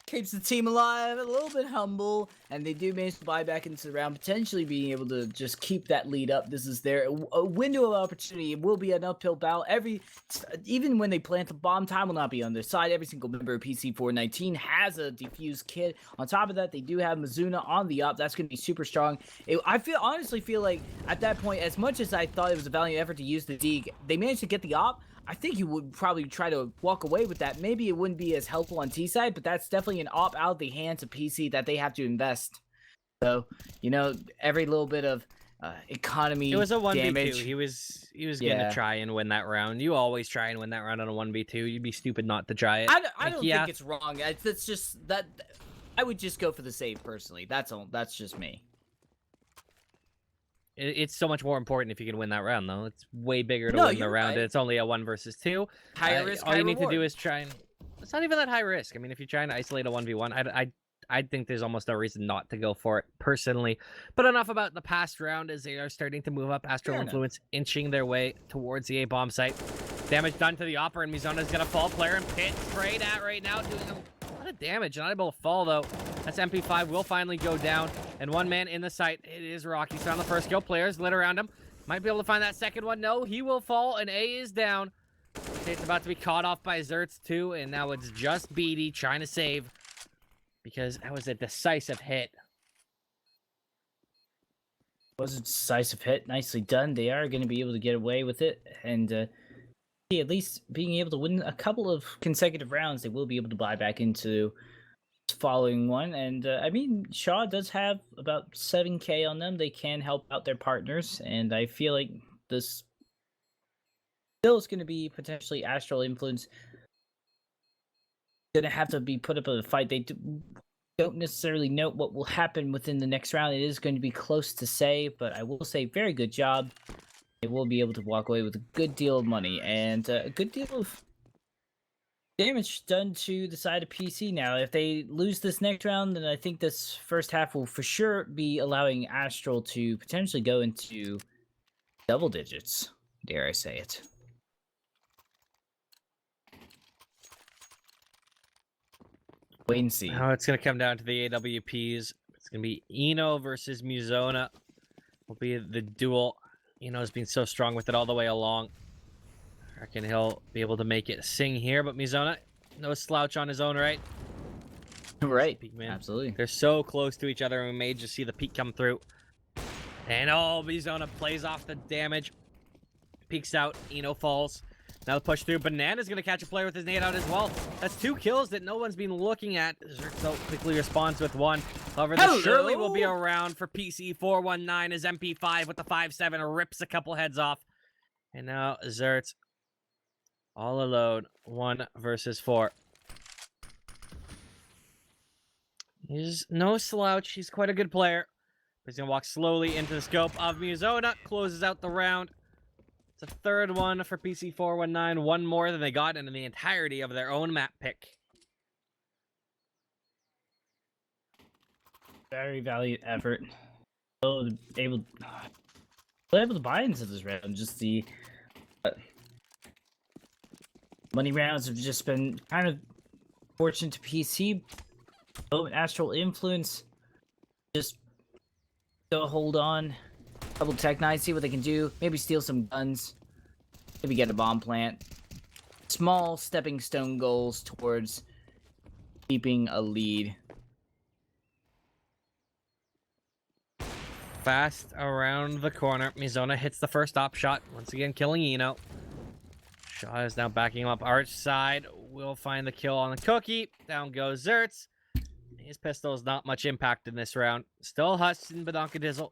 Keeps the team alive, a little bit humble, and they do manage to buy back into the round, potentially being able to just keep that lead up. This is their a window of opportunity. It will be an uphill battle. Even when they plant the bomb, time will not be on their side. Every single member of PC419 has a defuse kit. On top of that, they do have Mizuna on the op. That's going to be super strong. I honestly feel like at that point, as much as I thought it was a valiant effort to use the Deke, they managed to get the op. I think you would probably try to walk away with that. Maybe it wouldn't be as helpful on T side, but that's definitely an op out of the hands of PC that they have to invest. So, you know, every little bit of economy. It was a 1v2. damage. He was gonna try and win that round. You always try and win that round on a 1v2. You'd be stupid not to try it. I don't think it's wrong. It's just that I would just go for the save personally. That's all. That's just me. It's so much more important if you can win that round, though. It's way bigger to win the round. Right. It's only a 1 versus 2. Higher risk, all high you need reward. to do is try and it's not even that high risk. I mean, if you're trying to isolate a 1v1, I think there's almost no reason not to go for it, personally. But enough about the past round, as they are starting to move up. Astral Influence inching their way towards the A-bomb site. Damage done to the Opera, and Mizona's going to fall. Player and Pit sprayed at right now, doing a lot of damage. Not able to fall, though. That's MP5 will finally go down, and one man in the site. It is Rocky. He's found the first kill. Players lit around him. Might be able to find that second one. No, he will fall, and A is down. It's about to be caught off by Zerts, too, and now it's just Beatty trying to save, because that was a decisive hit. Was a decisive hit. Nicely done. They are going to be able to get away with it, and at least being able to win a couple of consecutive rounds, they will be able to buy back into the following one. And I mean, Shaw does have about 7K on them. They can help out their partners, and I feel like this still is going to be potentially Astral Influence. Going to have to be put up in a fight. They don't necessarily know what will happen within the next round. It is going to be close to say, but I will say very good job. They will be able to walk away with a good deal of money and a good deal of damage done to the side of PC now. If they lose this next round, then I think this first half will for sure be allowing Astral to potentially go into double digits. Dare I say it. Wait and see. Now it's going to come down to the AWPs. It's going to be Eno versus Muzona. Will be the duel. Eno's been so strong with it all the way along. I reckon he'll be able to make it sing here, but Muzona, no slouch on his own right. Right, Peak, man. Absolutely. They're so close to each other, and we may just see the peak come through. And oh, Muzona plays off the damage. Peeks out, Eno falls. Now the push through. Banana's going to catch a player with his nade out as well. That's 2 kills that no one's been looking at. Zerk quickly responds with 1. However, this surely will be around for PC419 as MP5 with the 5-7 rips a couple heads off. And now Zerts all alone. 1 versus 4. He's no slouch. He's quite a good player. He's going to walk slowly into the scope of Muzona. Closes out the round. It's a third one for PC419, one more than they got in the entirety of their own map pick. Very valiant effort. Able to buy into this round. Just the money rounds have just been kind of fortunate to PC. Astral Influence just go hold on. Double Tech 9, see what they can do. Maybe steal some guns. Maybe get a bomb plant. Small stepping stone goals towards keeping a lead. Fast around the corner. Muzona hits the first op shot. Once again, killing Eno. Shaw is now backing him up. Arch side will find the kill on the cookie. Down goes Zerts. His pistol is not much impact in this round. Still Huss and Badonkadizzle.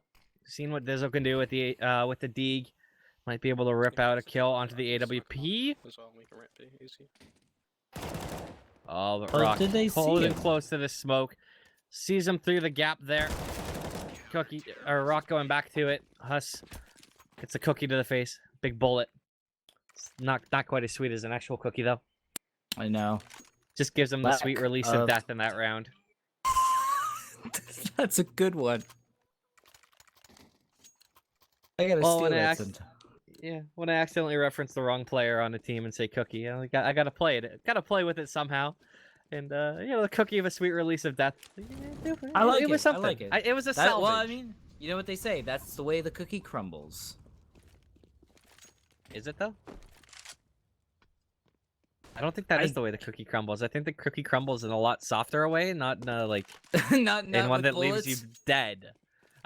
Seen what Dizzle can do with the Deeg. Might be able to rip out a kill onto the AWP. Oh, but Rock did they see holding him? close to the smoke. Sees him through the gap there. Cookie or Rock going back to it. Huss gets a cookie to the face. Big bullet. It's not quite as sweet as an actual cookie though. I know. Just gives him the sweet release of death in that round. That's a good one. I gotta steal that sometime. Yeah, when I accidentally reference the wrong player on the team and say cookie, I gotta play it. Gotta play with it somehow. And the cookie of a sweet release of death. I like it. It was something. I like it. It was a salvage. Well, I mean, you know what they say. That's the way the cookie crumbles. Is it though? I don't think that is the way the cookie crumbles. I think the cookie crumbles in a lot softer a way, not in a, like not in one that bullets. leaves you dead.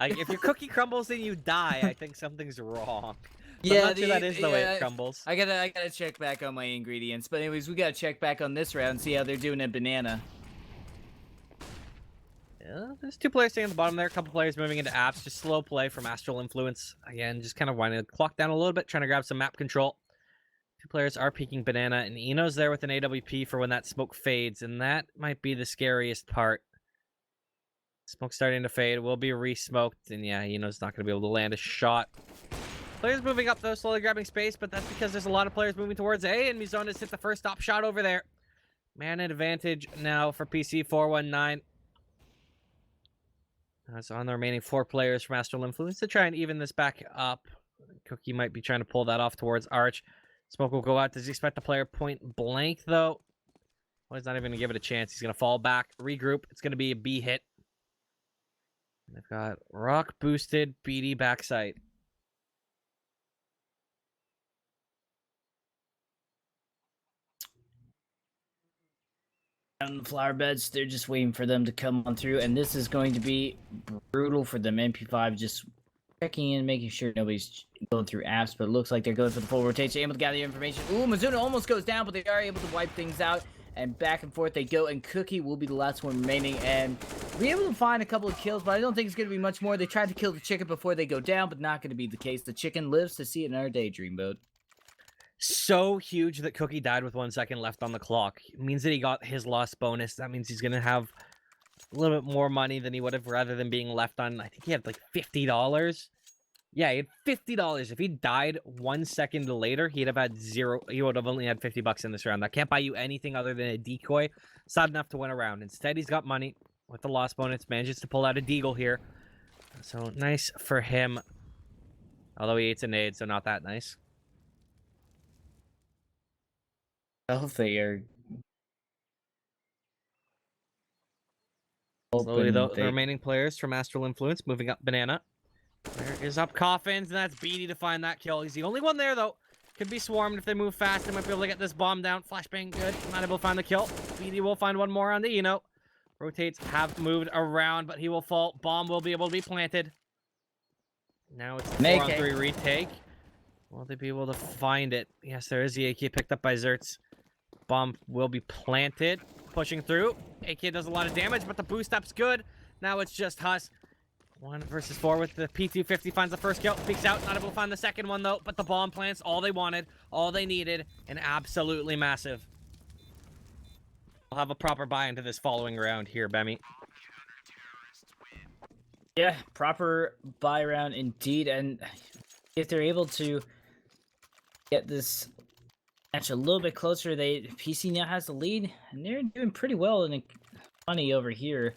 If your cookie crumbles and you die, I think something's wrong. But Yeah, I'm not sure that is the way it crumbles. I gotta check back on my ingredients. But anyways, we gotta check back on this round, see how they're doing at banana. Yeah, there's 2 players staying at the bottom there. A couple players moving into apps. Just slow play from Astral Influence. Again, just kind of winding the clock down a little bit, trying to grab some map control. 2 players are peeking banana, and Eno's there with an AWP for when that smoke fades, and that might be the scariest part. Smoke starting to fade. Will be re-smoked, and yeah, Eno's not going to be able to land a shot. Players moving up, though, slowly grabbing space, but that's because there's a lot of players moving towards A, and Mizona's hit the first stop shot over there. Man advantage now for PC419. That's on the remaining 4 players from Astral Influence to try and even this back up. Cookie might be trying to pull that off towards Arch. Smoke will go out. Does he expect the player point blank, though? Well, he's not even going to give it a chance. He's going to fall back, regroup. It's going to be a B hit. And they've got rock boosted BD backside. On the flower beds, they're just waiting for them to come on through, and this is going to be brutal for them. MP5 just checking in, making sure nobody's going through apps, but it looks like they're going for the full rotation, able to gather the information. Ooh, Mizuno almost goes down, but they are able to wipe things out, and back and forth they go, and Cookie will be the last one remaining, and be able to find a couple of kills, but I don't think it's going to be much more. They tried to kill the chicken before they go down, but not going to be the case. The chicken lives to see another day, Dreamboat. So huge that Cookie died with 1 second left on the clock. It means that he got his loss bonus. That means he's going to have a little bit more money than he would have rather than being left on, I think he had like $50. Yeah, he had $50. If he died 1 second later, he'd have had 0. He would have only had $50 in this round. That can't buy you anything other than a decoy. It's not enough to win a round. Instead, he's got money with the loss bonus. Manages to pull out a deagle here. So nice for him. Although he eats a nade, so not that nice. Oh, they are. Slowly, the remaining players from Astral Influence moving up Banana. There is up Coffins, and that's Beatty to find that kill. He's the only one there, though. Could be swarmed if they move fast. They might be able to get this bomb down. Flashbang, good. Not able to find the kill. Beatty will find one more on the Eno. Rotates have moved around, but he will fall. Bomb will be able to be planted. Now it's a 4-on-3 retake. Will they be able to find it? Yes, there is the AK picked up by Zertz. Bomb will be planted. Pushing through. AK does a lot of damage, but the boost up's good. Now it's just Huss. 1 versus 4 with the P250. Finds the first kill. Peeks out. Not able to find the second one, though. But the bomb plants all they wanted. All they needed. And absolutely massive. We'll have a proper buy into this following round here, Bemmy. Yeah, proper buy round indeed. And if they're able to get this match a little bit closer, PC now has the lead, and they're doing pretty well in the money over here.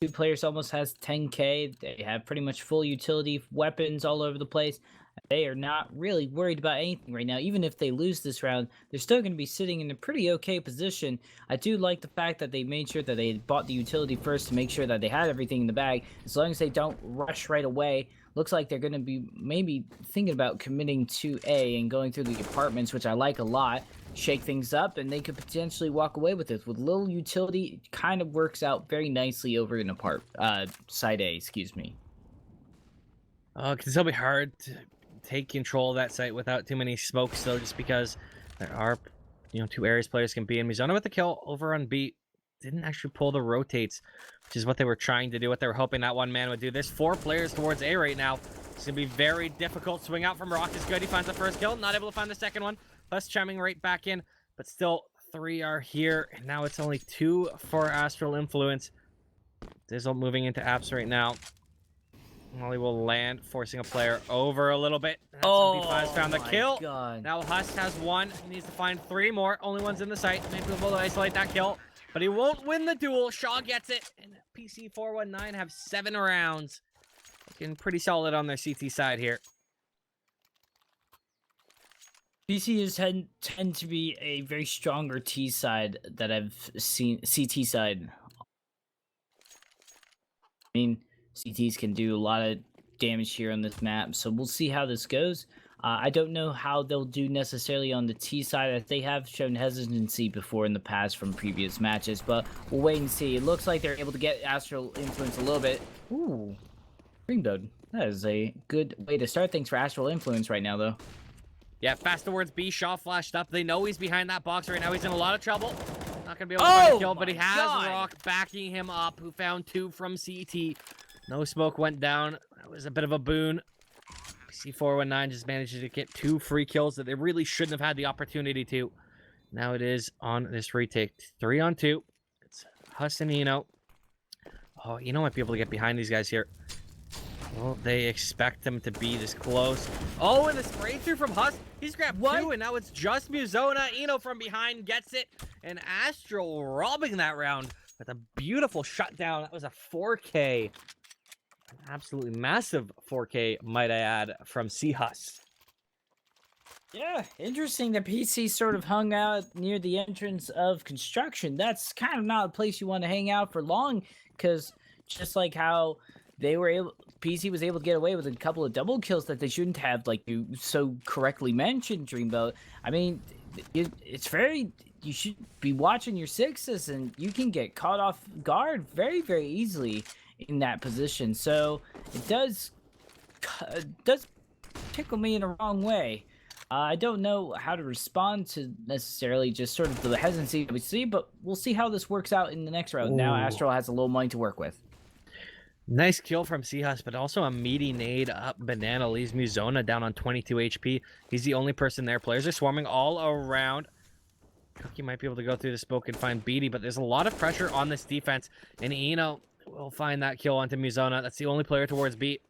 2 players almost has 10k. They have pretty much full utility weapons all over the place. They are not really worried about anything right now. Even if they lose this round, they're still going to be sitting in a pretty okay position. I do like the fact that they made sure that they bought the utility first to make sure that they had everything in the bag. As long as they don't rush right away, looks like they're going to be maybe thinking about committing to A and going through the apartments, which I like a lot. Shake things up, and they could potentially walk away with this. With little utility, it kind of works out very nicely over in side A, excuse me. Because it'll be hard to take control of that site without too many smokes, though, just because there are, 2 areas players can be in. Mizuno with the kill over on B. Didn't actually pull the rotates, which is what they were trying to do, what they were hoping that one man would do. There's 4 players towards A right now. It's going to be very difficult. Swing out from Rock is good. He finds the first kill. Not able to find the second one. Plus chiming right back in. But still, 3 are here. And now it's only 2 for Astral Influence. Dizzle moving into apps right now. Molly will land, forcing a player over a little bit. MP5's found the kill. God. Now Huss has 1. He needs to find 3 more. Only one's in the site. Maybe we'll be able to isolate that kill. But he won't win the duel. Shaw gets it. And PC419 have 7 rounds. Looking pretty solid on their CT side here. PC tend to be a very stronger T side that I've seen. CT side. I mean, CTs can do a lot of damage here on this map, so we'll see how this goes. I don't know how they'll do necessarily on the T side, as they have shown hesitancy before in the past from previous matches, but we'll wait and see. It looks like they're able to get Astral Influence a little bit. Ooh, Ringdode. That is a good way to start things for Astral Influence right now, though. Yeah, fast towards B. Shaw flashed up. They know he's behind that box right now. He's in a lot of trouble. Not going to be able to find a kill, but he has Rock backing him up, who found 2 from CT. No smoke went down. That was a bit of a boon. PC419 just managed to get 2 free kills that they really shouldn't have had the opportunity to. Now it is on this retake. 3 on 2. It's Huss and Eno. Oh, Eno might be able to get behind these guys here. Well, they expect him to be this close. Oh, and the spray through from Husk. He's grabbed two, and now it's just Muzona. Eno from behind gets it, and Astral robbing that round with a beautiful shutdown. That was a 4K. An absolutely massive 4K, might I add, from Seahus. Yeah, interesting that PC sort of hung out near the entrance of construction. That's kind of not a place you want to hang out for long, because just like how they were able, PC was able to get away with a couple of double kills that they shouldn't have, like you so correctly mentioned, Dreamboat. I mean, it's very, you should be watching your sixes, and you can get caught off guard very, very easily in that position. So it does tickle me in a wrong way. I don't know how to respond to necessarily just sort of the hesitancy that we see, but we'll see how this works out in the next round. Now Astral has a little money to work with. Nice kill from Seahus, but also a meaty nade up Banana. Leaves Muzona down on 22 HP. He's the only person there. Players are swarming all around. Cookie might be able to go through the smoke and find Beatty, but there's a lot of pressure on this defense, and Eno will find that kill onto Muzona. That's the only player towards beat.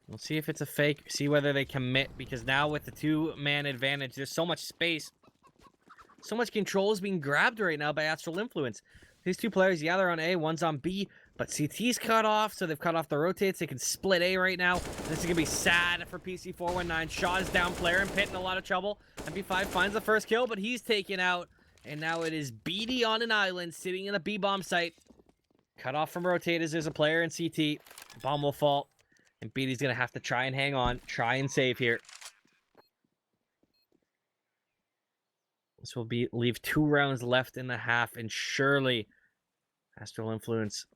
We'll see if it's a fake, see whether they commit, because now with the two-man advantage, there's so much space. So much control is being grabbed right now by Astral Influence. These two players, yeah, they're on A, one's on B, but CT's cut off, so they've cut off the rotates. They can split A right now. This is going to be sad for PC419. Shaw is down, player and Pit in a lot of trouble. MP5 finds the first kill, but he's taken out, and now it is Beatty on an island, sitting in a B-bomb site. Cut off from rotators, there's a player in CT. Bomb will fall. And Beatty's going to have to try and hang on, try and save here. This will leave 2 rounds left in the half, and surely Astral Influence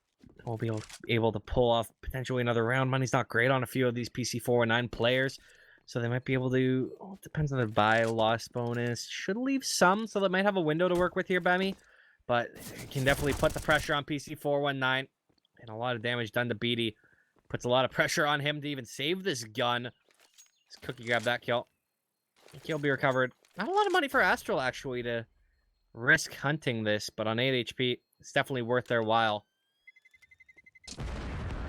will be able to pull off potentially another round. Money's not great on a few of these PC419 players, so they might be able to, it depends on their buy loss bonus. Should leave some, so they might have a window to work with here, Bammy. But it can definitely put the pressure on PC419, and a lot of damage done to Beatty. Puts a lot of pressure on him to even save this gun. This Cookie grab that kill. The kill be recovered. Not a lot of money for Astral, actually, to risk hunting this, but on 8 HP, it's definitely worth their while.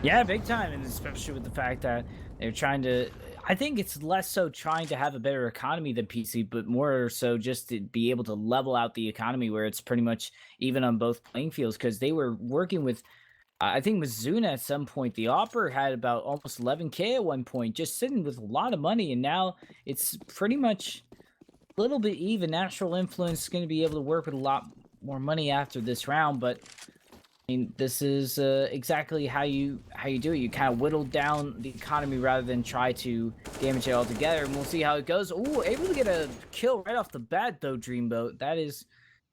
Yeah, big time, and especially with the fact that they're trying to... I think it's less so trying to have a better economy than PC, but more so just to be able to level out the economy where it's pretty much even on both playing fields, because they were working with... I think with Zuna at some point, the Opera had about almost 11K at one point, just sitting with a lot of money, and now it's pretty much a little bit even. Astral Influence is going to be able to work with a lot more money after this round, but I mean, this is exactly how you do it. You kind of whittle down the economy rather than try to damage it altogether, and we'll see how it goes. Ooh, able to get a kill right off the bat, though, Dreamboat. That is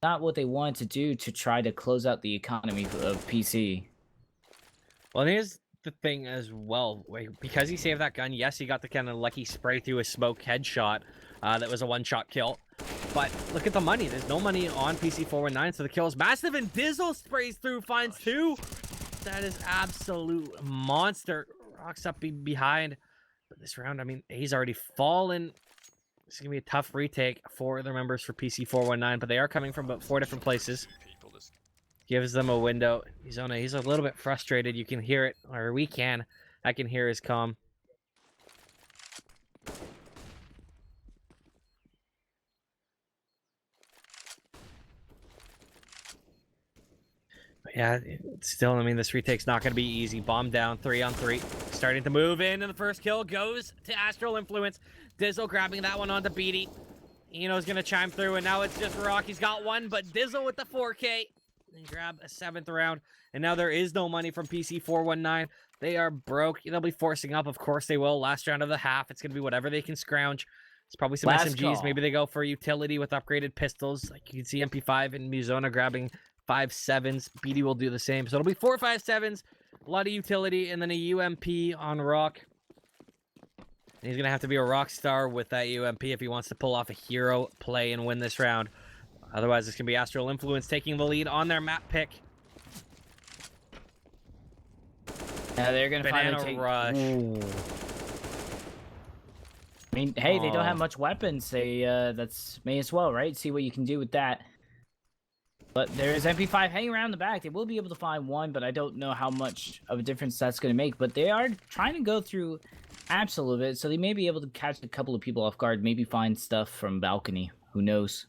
not what they wanted to do to try to close out the economy of PC. Well, here's the thing as well. Because he saved that gun, yes, he got the kind of lucky spray through a smoke headshot. That was a one-shot kill. But look at the money. There's no money on PC419, so the kill is massive, and Dizzle sprays through, finds 2. That is absolute monster. Rocks up behind. But this round, I mean, A's already fallen. This is going to be a tough retake for the members for PC419, but they are coming from about 4 different places. Gives them a window. He's a little bit frustrated. You can hear it, or we can. I can hear his comm. But yeah, still, I mean, this retake's not going to be easy. Bomb down, 3 on 3. Starting to move in, and the first kill goes to Astral Influence. Dizzle grabbing that one onto Beatty. Eno's going to chime through, and now it's just Rock. He's got one, but Dizzle with the 4K. And grab a 7th round, and now there is no money from PC419. They are broke. They'll be forcing up. Of course they will. Last round of the half. It's going to be whatever they can scrounge. It's probably some Last SMGs. call. Maybe they go for utility with upgraded pistols. Like you can see MP5 and Muzona grabbing 5.7s. BD will do the same. So it'll be 4 5.7s, a lot of utility, and then a UMP on Rock. And he's going to have to be a rock star with that UMP if he wants to pull off a hero play and win this round. Otherwise, it's going to be Astral Influence taking the lead on their map pick. Yeah, they're going to Banana finally take... Rush. Ooh. I mean, hey, they don't have much weapons. They, that's may as well, right? See what you can do with that. But there is MP5 hanging around the back. They will be able to find one, but I don't know how much of a difference that's going to make. But they are trying to go through apps a little bit, so they may be able to catch a couple of people off guard, maybe find stuff from balcony. Who knows?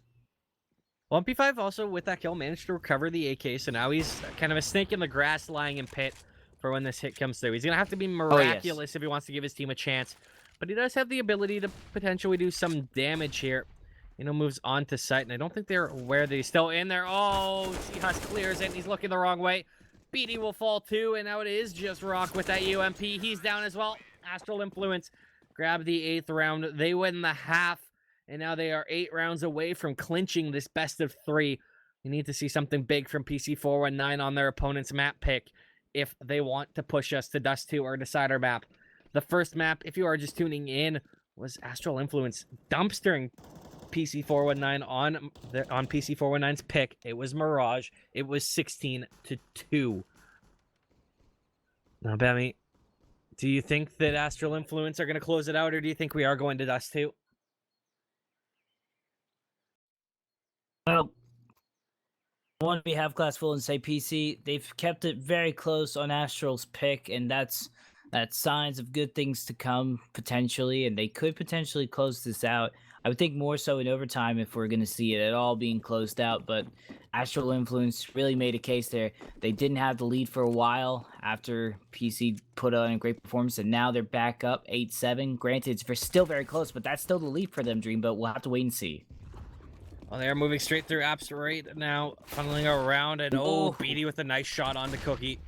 Well, MP5 also, with that kill, managed to recover the AK, so now he's kind of a snake in the grass lying in pit for when this hit comes through. He's going to have to be miraculous if he wants to give his team a chance, but he does have the ability to potentially do some damage here. Moves on to site, and I don't think they're aware that he's still in there. Oh, Seahus clears it, and he's looking the wrong way. BD will fall too, and now it is just Rock with that UMP. He's down as well. Astral Influence grab the 8th round. They win the half, and now they are 8 rounds away from clinching this best of 3. You need to see something big from PC419 on their opponent's map pick if they want to push us to Dust 2 or Decider map. The first map, if you are just tuning in, was Astral Influence dumpstering PC419 on PC419's pick. It was Mirage. It was 16-2. Now, Bemmy, do you think that Astral Influence are going to close it out, or do you think we are going to Dust 2? Well, I want to be half glass full and say PC. They've kept it very close on Astral's pick, and that's signs of good things to come potentially, and they could potentially close this out. I would think more so in overtime if we're going to see it at all being closed out, but Astral Influence really made a case there. They didn't have the lead for a while after PC put on a great performance, and now they're back up 8-7. Granted, it's still very close, but that's still the lead for them, Dreamboat. We'll have to wait and see. Well, they're moving straight through apps right now, funneling around, and BD with a nice shot on the Cookie.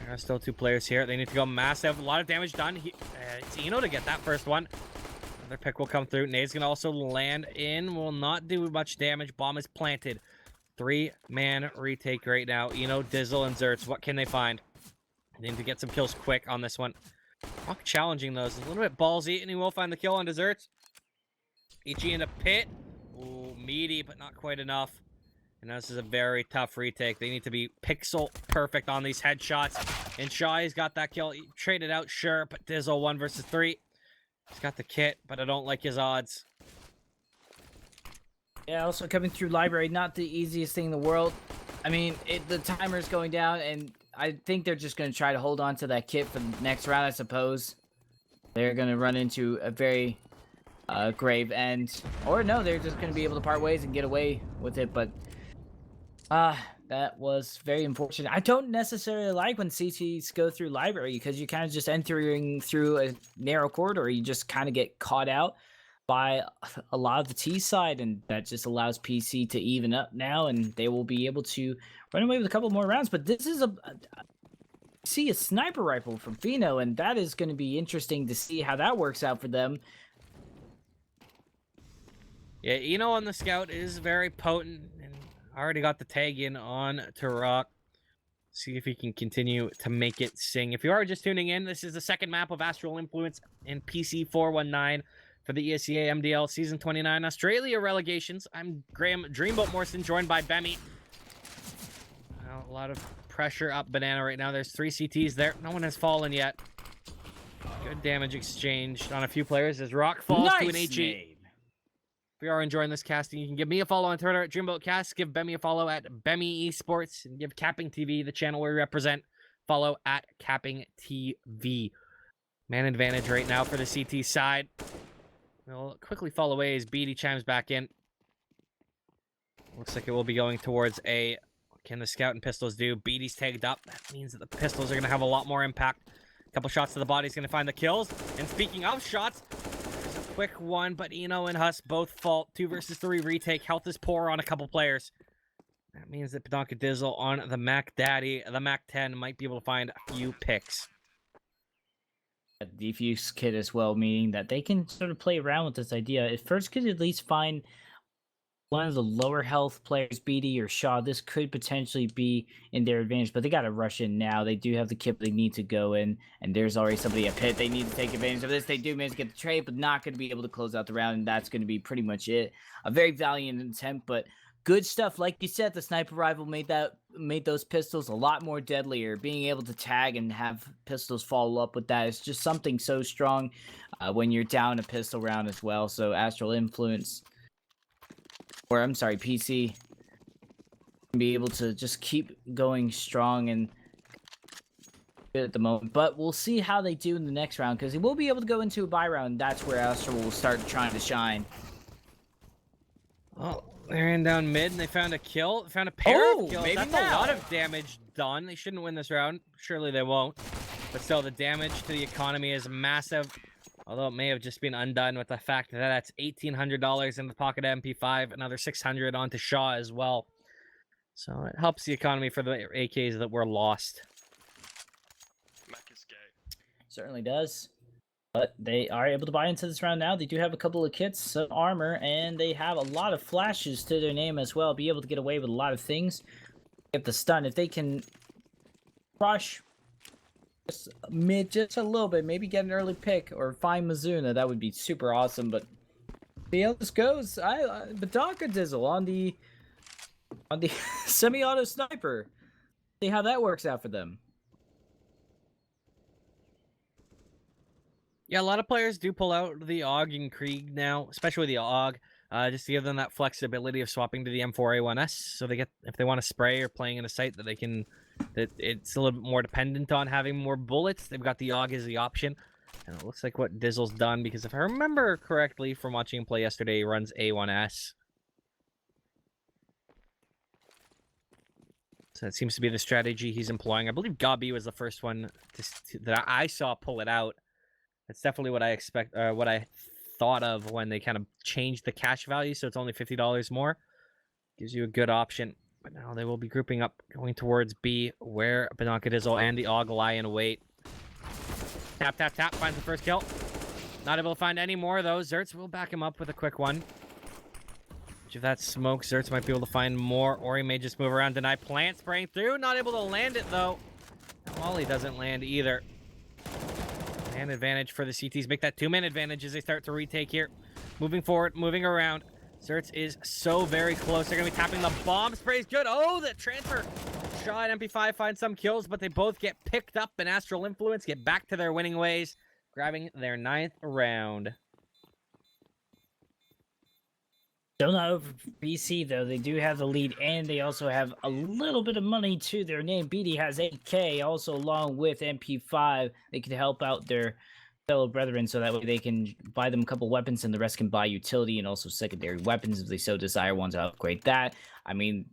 There are still 2 players here. They need to go massive. A lot of damage done. It's Eno to get that first one. Another pick will come through. Nade's going to also land in. Will not do much damage. Bomb is planted. 3-man retake right now. Eno, Dizzle, and Zerts. What can they find? They need to get some kills quick on this one. Rock challenging those. A little bit ballsy, and he will find the kill on Desserts. Ichi in a pit. Ooh, meaty, but not quite enough. And this is a very tough retake. They need to be pixel perfect on these headshots. And Shai's got that kill. He traded out, sure, but Dizzle 1 versus 3. He's got the kit, but I don't like his odds. Yeah, also coming through library, not the easiest thing in the world. I mean, the timer's going down, and I think they're just going to try to hold on to that kit for the next round, I suppose. They're going to run into a very grave end. Or no, they're just going to be able to part ways and get away with it, but that was very unfortunate. I don't necessarily like when CTs go through library because you're kind of just entering through a narrow corridor. You just kind of get caught out by a lot of the T side, and that just allows PC to even up now, and they will be able to run away with a couple more rounds. But this is a sniper rifle from Fino, and that is going to be interesting to see how that works out for them. Yeah, Eno on the scout is very potent, and already got the tag in on to Rock. See if he can continue to make it sing. If you are just tuning in, this is the second map of Astral Influence in PC419 for the ESEA MDL Season 29 Australia Relegations. I'm Graham Dreamboat Morrison, joined by Bemmy. Well, a lot of pressure up Banana right now. There's 3 CTs there. No one has fallen yet. Good damage exchanged on a few players as Rock falls to an HE. If you are enjoying this casting, you can give me a follow on Twitter at DreamboatCast, give Bemmy a follow at Bemmy Esports, and give CappingTV, the channel we represent, follow at CappingTV. Man advantage right now for the CT side. We'll quickly fall away as BD chimes back in. Looks like it will be going towards a... Can the scout and pistols do? BD's tagged up. That means that the pistols are going to have a lot more impact. A couple shots to the body is going to find the kills. And speaking of shots... Quick one, but Eno and Huss both fall. 2 versus 3 retake. Health is poor on a couple players. That means that Pedonka Dizzle on the Mac Daddy, the Mac 10, might be able to find a few picks. A defuse kit as well, meaning that they can sort of play around with this idea. If first could at least find one of the lower health players, BD or Shaw, this could potentially be in their advantage, but they got to rush in now. They do have the kit, they need to go in, and there's already somebody at pit. They need to take advantage of this. They do manage to get the trade, but not going to be able to close out the round, and that's going to be pretty much it. A very valiant attempt, but good stuff. Like you said, the sniper rifle made those pistols a lot more deadlier. Being able to tag and have pistols follow up with that is just something so strong when you're down a pistol round as well. So Astral Influence... Or, I'm sorry, PC. be able to just keep going strong and good at the moment. But we'll see how they do in the next round, because he will be able to go into a bye round. That's where Astral will start trying to shine. Well, they ran down mid and they found a kill. Found a pair of kills. Maybe That's now. a lot of damage done. They shouldn't win this round. Surely they won't. But still, the damage to the economy is massive. Although it may have just been undone with the fact that that's $1,800 in the pocket of MP5, another $600 onto Shaw as well. So it helps the economy for the AKs that were lost. Mac is gay. Certainly does. But they are able to buy into this round now. They do have a couple of kits, some armor, and they have a lot of flashes to their name as well. Be able to get away with a lot of things. Get the stun. If they can rush just mid just a little bit, maybe get an early pick or find Mizuna, that would be super awesome. But see how this goes. Badaka Dizzle on the semi-auto sniper. See how that works out for them. Yeah, a lot of players do pull out the AUG and Krieg now, especially the AUG, just to give them that flexibility of swapping to the M4A1S. So they get, if they want to spray or playing in a site that they can, that it's a little bit more dependent on having more bullets, they've got the AUG as the option. And it looks like what Dizzle's done, because if I remember correctly from watching him play yesterday, he runs A1S. So it seems to be the strategy he's employing. I believe Gabi was the first one that I saw pull it out. That's definitely what I expect, what I thought of when they kind of changed the cash value, so it's only $50 more. Gives you a good option. But now they will be grouping up, going towards B, where Banaka Dizzle and the AUG lie in wait. Tap, tap, tap, finds the first kill. Not able to find any more of those. Zertz will back him up with a quick one. If that smoke, Zertz might be able to find more, or he may just move around, deny plant, spraying through. Not able to land it, though. Wally doesn't land either. Man advantage for the CTs. Make that 2-man advantage as they start to retake here. Moving forward, moving around. Zertz is so very close. They're going to be tapping the bomb. Spray's good. Oh, the transfer shot. MP5 finds some kills, but they both get picked up, and Astral Influence get back to their winning ways, grabbing their 9th round. Still not over BC, though. They do have the lead, and they also have a little bit of money to their name. BD has 8K, also along with MP5. They can help out their fellow brethren, so that way they can buy them a couple weapons, and the rest can buy utility and also secondary weapons if they so desire, want to upgrade that. I mean,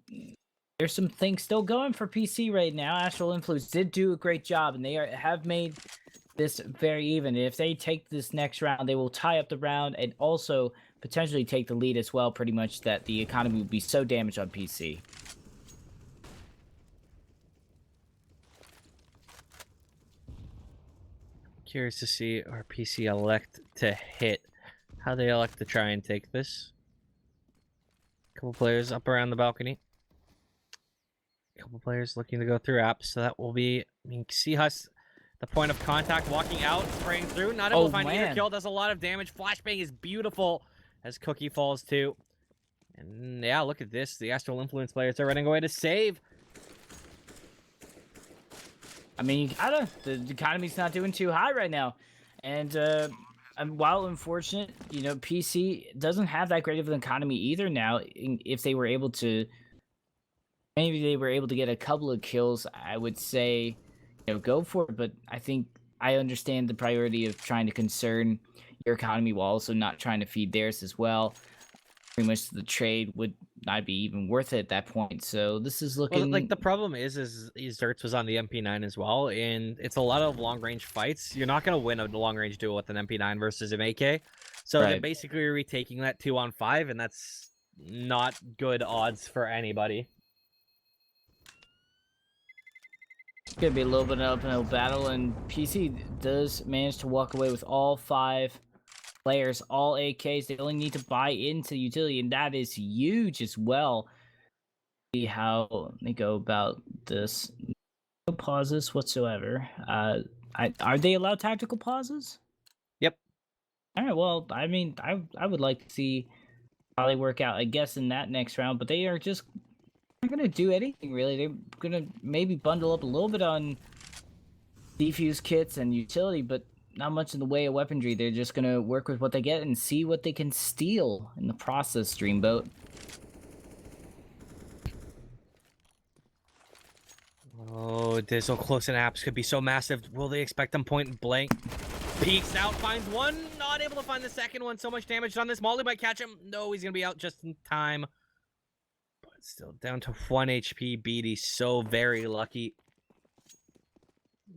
there's some things still going for PC right now. Astral Influence did do a great job, and they have made this very even. If they take this next round, they will tie up the round and also potentially take the lead as well, pretty much, that the economy would be so damaged on PC. Curious to see our PC elect to hit. How they elect to try and take this. Couple players up around the balcony. Couple players looking to go through apps, so that will be, I mean, Seahus, the point of contact, walking out, spraying through, not able to find either kill, does a lot of damage. Flashbang is beautiful as Cookie falls too. And yeah, look at this. The Astral Influence players are running away to save. I mean, you gotta. The economy's not doing too high right now. And while unfortunate, you know, PC doesn't have that great of an economy either now. If they were able to, maybe they were able to get a couple of kills, I would say, you know, go for it. But I think I understand the priority of trying to concern your economy while also not trying to feed theirs as well. Pretty much the trade would not be even worth it at that point. So this is looking... Well, like, the problem is Zertz was on the MP9 as well, and it's a lot of long-range fights. You're not going to win a long-range duel with an MP9 versus an AK. So they're basically retaking that 2-on-5, and that's not good odds for anybody. It's going to be a little bit of an uphill battle, and PC does manage to walk away with all 5 players, all AKs. They only need to buy into utility, and that is huge as well. See how they go about this. No pauses whatsoever. Are they allowed tactical pauses? Yep. All right. Well, I mean, I would like to see how they work out, I guess, in that next round. But they are just not gonna do anything really. They're gonna maybe bundle up a little bit on defuse kits and utility, but not much in the way of weaponry. They're just gonna work with what they get and see what they can steal in the process, Dreamboat. Oh, Dizzle close in apps could be so massive. Will they expect him point blank? Peeks out, finds one, not able to find the second one. So much damage on this. Molly might catch him. No, he's gonna be out just in time. But still down to 1 HP. BD so very lucky.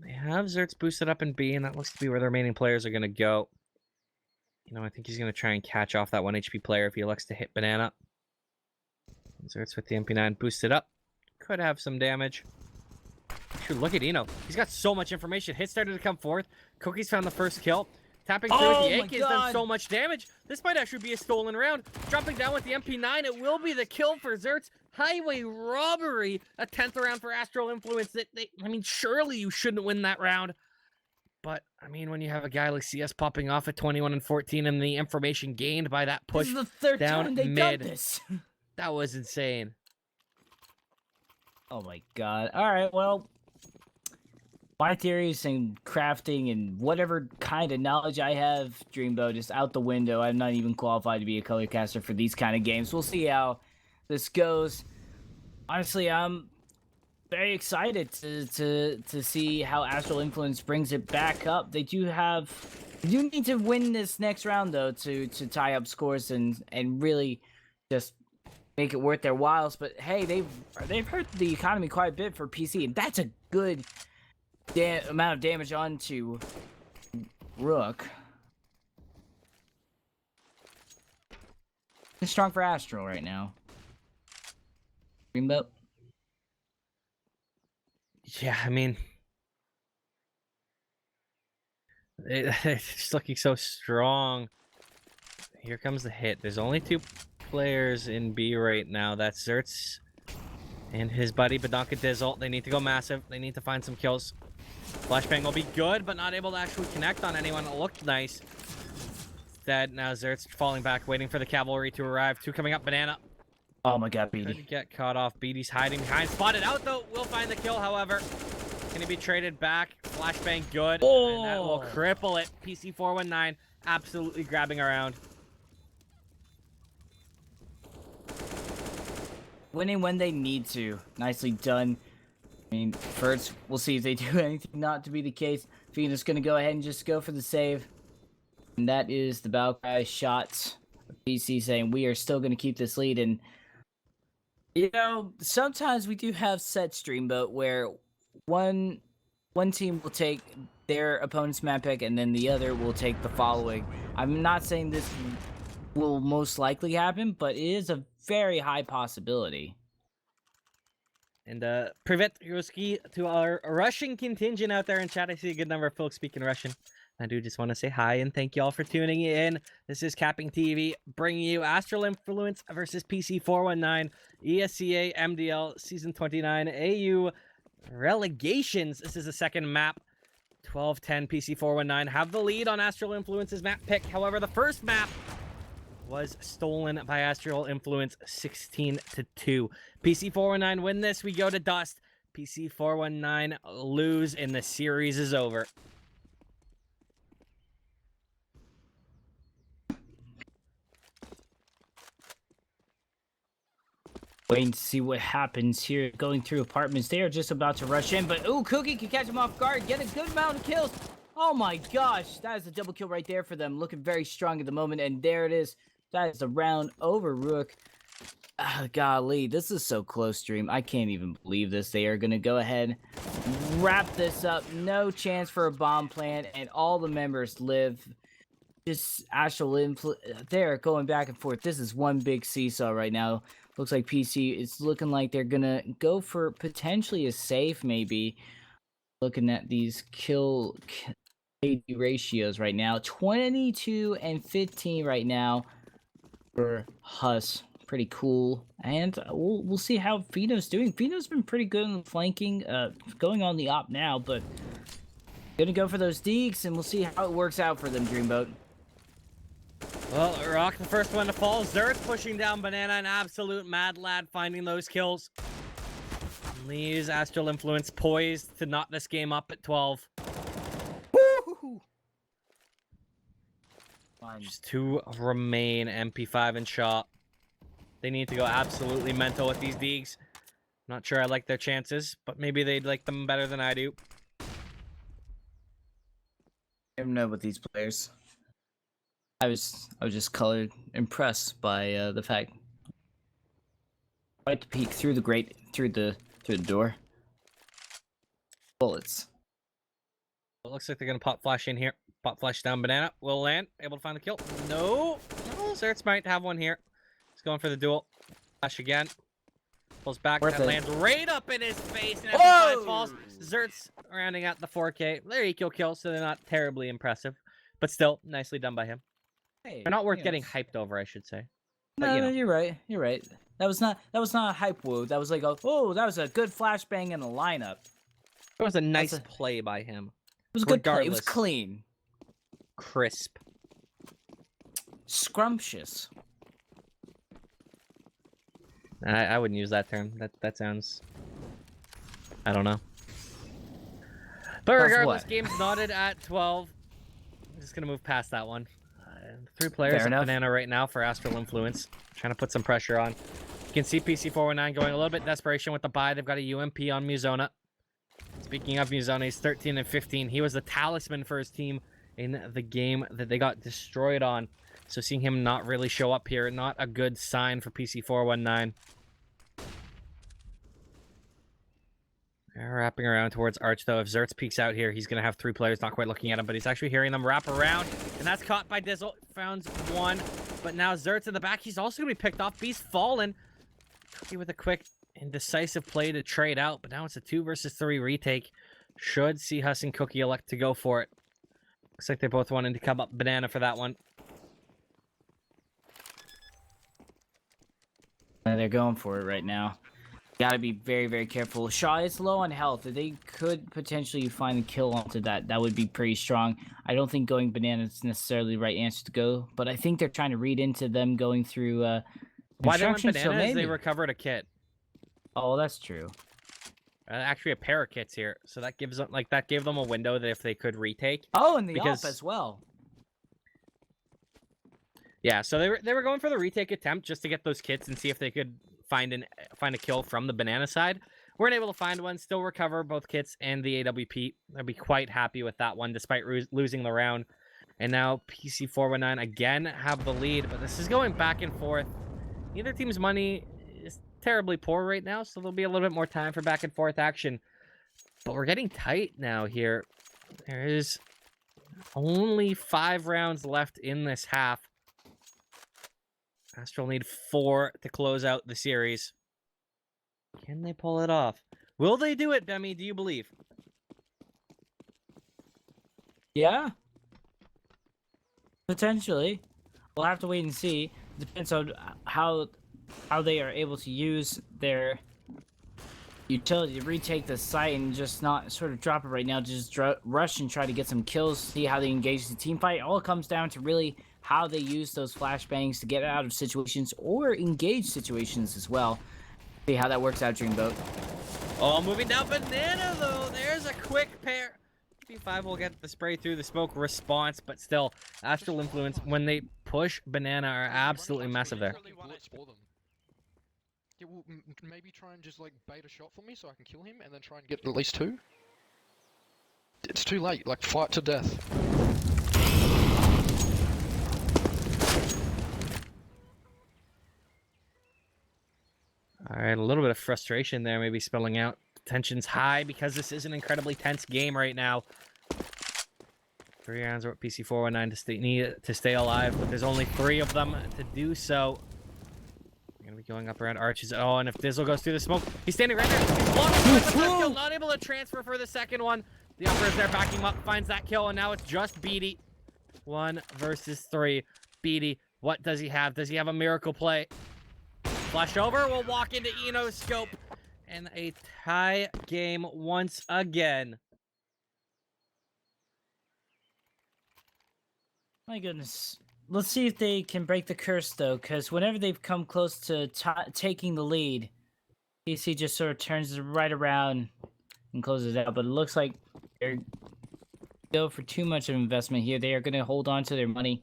They have Zertz boosted up in B, and that looks to be where the remaining players are gonna go. You know, I think he's gonna try and catch off that 1 HP player if he elects to hit Banana. Zertz with the MP9 boosted up. Could have some damage. Shoot, look at Eno. He's got so much information. Hit started to come forth. Cookies found the first kill. Tapping through with the AK has done so much damage. This might actually be a stolen round. Dropping down with the MP9. It will be the kill for Zertz. Highway robbery. A 10th round for Astral Influence. I mean, surely you shouldn't win that round. But, I mean, when you have a guy like CS popping off at 21 and 14 and the information gained by that push this is the third down time they've mid. done this. That was insane. Oh my god. Alright, well, my theories and crafting and whatever kind of knowledge I have, Dreamboat, is out the window. I'm not even qualified to be a color caster for these kind of games. We'll see how this goes. Honestly, I'm very excited to see how Astral Influence brings it back up. They do need to win this next round, though, to tie up scores and really just make it worth their whiles. But hey, they've hurt the economy quite a bit for PC, and that's a good amount of damage onto Rook. It's strong for Astral right now. Dreamboat. Yeah, I mean, it's just looking so strong. Here comes the hit. There's only 2 players in B right now. That's Zertz and his buddy Badonka Dizzle. They need to go massive. They need to find some kills. Flashbang will be good, but not able to actually connect on anyone. It looked nice. Instead, now Zertz falling back, waiting for the cavalry to arrive. 2 coming up. Banana. Oh my god, Trying to BD. get caught off. BD's hiding behind. Spotted out, though. Will find the kill, however. Can he be traded back? Flashbang good. And that will cripple it. PC419 absolutely grabbing around. Winning when they need to. Nicely done. I mean, first, we'll see if they do anything not to be the case. Phoenix gonna go ahead and just go for the save. And that is the battle cry shot. PC saying we are still gonna keep this lead. And you know, sometimes we do have set Streamboat where one team will take their opponent's map pick and then the other will take the following. I'm not saying this will most likely happen, but it is a very high possibility. And Privet Ruski to our Russian contingent out there in chat. I see a good number of folks speaking Russian. I do just want to say hi and thank you all for tuning in. This is CappingTV bringing you Astral Influence versus PC419, ESEA MDL Season 29 AU Relegations. This is the second map. 12-10 PC419 have the lead on Astral Influence's map pick. However, the first map was stolen by Astral Influence 16-2. PC419 win this, we go to dust. PC419 lose and the series is over. Waiting to see what happens here. Going through apartments. They are just about to rush in, but ooh, Cookie can catch him off guard. Get a good amount of kills. Oh my gosh, that is a double kill right there for them. Looking very strong at the moment, and there it is. That is the round over, Rook. Golly, this is so close, Dream. I can't even believe this. They are going to go ahead, wrap this up. No chance for a bomb plant, and all the members live. Just Astral Influence. They're going back and forth. This is one big seesaw right now. Looks like PC is looking like they're going to go for potentially a safe, maybe. Looking at these kill KD ratios right now. 22 and 15 right now for Huss. Pretty cool. And we'll see how Fino's doing. Fino's been pretty good in flanking, going on the op now, but gonna go for those deeks, and we'll see how it works out for them, Dreamboat. Well, Rock, the first one to fall. Zerth pushing down Banana, an absolute mad lad finding those kills. Leaves Astral Influence poised to knot this game up at 12. Woo-hoo-hoo. Just 2 remain, MP5 and shot. They need to go absolutely mental with these deeks. Not sure I like their chances, but maybe they'd like them better than I do. I don't know about these players. I was just impressed by the fact. Right to peek through the grate, through the door. Bullets. It looks like they're gonna pop flash in here. Pop flash down banana. Will land. Able to find the kill. No. No, Zerts might have one here. He's going for the duel. Flash again. Pulls back. Worth That it. lands right up in his face. And Whoa! MP5 falls. Zerts rounding out the 4K. They're eco kills, so they're not terribly impressive. But still, nicely done by him. Hey, They're not worth yes. getting hyped over, I should say. But, No, you know. you're right. You're right. That was not a hype woo. That was like that was a good flashbang in the lineup. It was a nice a- play by him. It was a good play. It was Regardless. clean. Crisp. Scrumptious. I wouldn't use that term. That sounds... I don't know. But Of regardless, what? game's knotted at 12. I'm just going to move past that one. 3 players Fair at enough. Banana right now for Astral Influence. Trying to put some pressure on. You can see PC419 going a little bit desperation with the buy. They've got a UMP on Muzona. Speaking of Muzona, he's 13 and 15. He was the talisman for his team in the game that they got destroyed on. So seeing him not really show up here, not a good sign for PC419. They're wrapping around towards Arch, though. If Zerts peeks out here, he's going to have 3 players not quite looking at him, but he's actually hearing them wrap around. And that's caught by Dizzle. Found one. But now Zerts in the back. He's also going to be picked off. Beast fallen. Cookie with a quick and decisive play to trade out. But now it's a 2 versus 3 retake. Should see Huss and Cookie elect to go for it. Looks like they both wanted to come up banana for that one. They're going for it right now. Gotta be very, very careful. Shaw is low on health. If they could potentially find a kill onto that, that would be pretty strong. I don't think going banana is necessarily the right answer to go, but I think they're trying to read into them going through Why they went instructions, so banana is they maybe. recovered a kit. Oh, that's true. Actually, a pair of kits here. So that gives them, like, that gave them a window that if they could retake. Oh, and the Because- op as well. Yeah, so they were going for the retake attempt just to get those kits and see if they could find a kill from the banana side. Weren't able to find one. Still recover both kits and the AWP. I'd be quite happy with that one, despite losing the round. And now PC419 again have the lead, but this is going back and forth. Neither team's money is terribly poor right now, so there'll be a little bit more time for back and forth action. But we're getting tight now here. There is only 5 rounds left in this half. Astral need 4 to close out the series. Can they pull it off? Will they do it, Demi? Do you believe? Yeah. Potentially. We'll have to wait and see. Depends on how they are able to use their utility to retake the site and just not sort of drop it right now. Just rush and try to get some kills, see how they engage the team fight. All comes down to really how they use those flashbangs to get out of situations or engage situations as well. See how that works out, Dreamboat. Oh, moving down banana, though. There's a quick pair. P5 will get the spray through the smoke response, but still, Astral Influence, when they push banana, are absolutely massive there. Yeah, well, maybe try and just like bait a shot for me so I can kill him and then try and get at least 2. It's too late, like fight to death. All right, a little bit of frustration there, maybe spilling out. Tension's high because this is an incredibly tense game right now. 3 rounds are what PC419 need to stay alive, but there's only 3 of them to do so. They're gonna be going up around arches. Oh, and if Dizzle goes through the smoke, he's standing right there. He's blocked by the first kill, not able to transfer for the second one. The upper is there backing him up, finds that kill, and now it's just Beatty. 1 versus 3. Beatty, what does he have? Does he have a miracle play? Flash over, we'll walk into Eno's scope. And a tie game once again. My goodness. Let's see if they can break the curse, though, because whenever they've come close to taking the lead, PC just sort of turns right around and closes it out. But it looks like they're go for too much of investment here. They are going to hold on to their money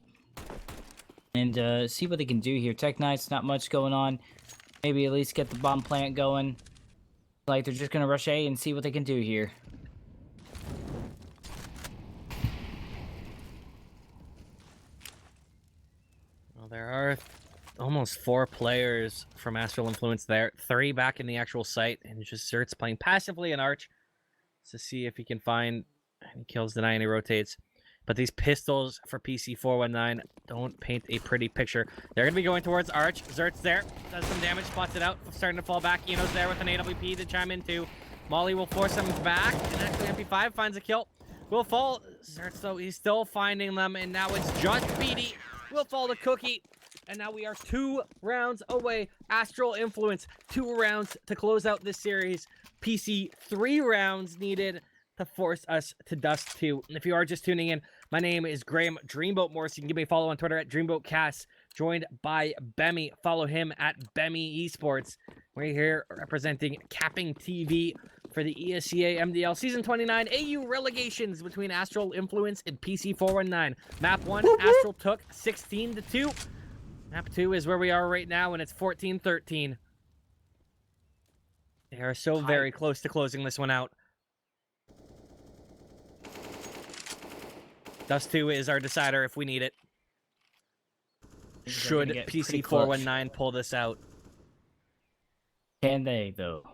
and see what they can do here. Tech Knight's not much going on. Maybe at least get the bomb plant going. Like they're just gonna rush A and see what they can do here. Well, there are almost 4 players from Astral Influence there. 3 back in the actual site, and just Zert's playing passively in Arch to see if he can find any kills, deny any rotates. But these pistols for PC419 don't paint a pretty picture. They're going to be going towards Arch. Zert's there. Does some damage. Spots it out. Starting to fall back. Eno's there with an AWP to chime into. Molly will force him back. And actually MP5 finds a kill. Will fall. Zert's, though, he's still finding them. And now it's just BD. Will fall to Cookie. And now we are 2 rounds away. Astral Influence. 2 rounds to close out this series. PC 3 rounds needed to force us to Dust 2. And if you are just tuning in, my name is Graham Dreamboat Morris. You can give me a follow on Twitter at DreamboatCast, joined by Bemmy. Follow him at Bemmy Esports. We're here representing CappingTV for the ESEA MDL Season 29 AU Relegations between Astral Influence and PC419. Map 1, Astral took 16-2. Map 2 is where we are right now, and it's 14-13. They are so very close to closing this one out. Dust 2 is our decider if we need it. Should PC419 pull this out? Can they, though?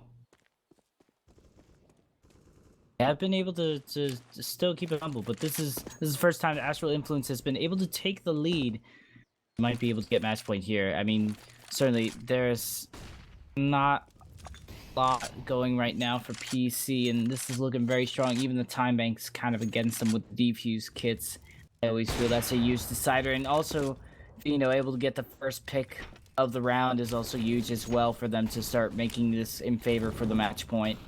They have been able to still keep it humble, but this is the first time that Astral Influence has been able to take the lead. Might be able to get match point here. I mean, certainly there's not a lot going right now for PC, and this is looking very strong. Even the time bank's kind of against them with the defuse kits. I always feel that's a huge decider, and also, you know, able to get the first pick of the round is also huge as well for them to start making this in favor for the match point.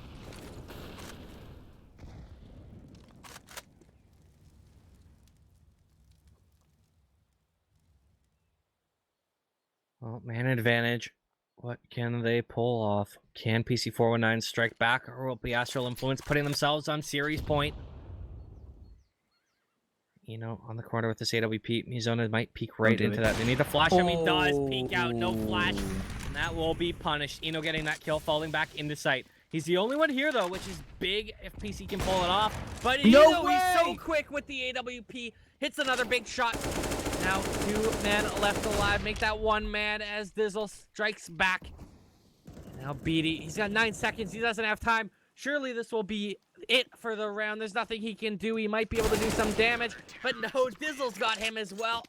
Well, man advantage. What can they pull off? Can PC419 strike back, or will it be Astral Influence putting themselves on series point? You know, on the corner with this AWP, Mizona might peek right into that. They need to flash him. He does peek out. No flash. And that will be punished. Eno getting that kill, falling back into sight. He's the only one here, though, which is big if PC can pull it off. But Eno, he's so quick with the AWP. Hits another big shot. Now 2 men left alive. Make that 1 man as Dizzle strikes back. Now BD, he's got 9 seconds. He doesn't have time. Surely this will be it for the round. There's nothing he can do. He might be able to do some damage, but no, Dizzle's got him as well.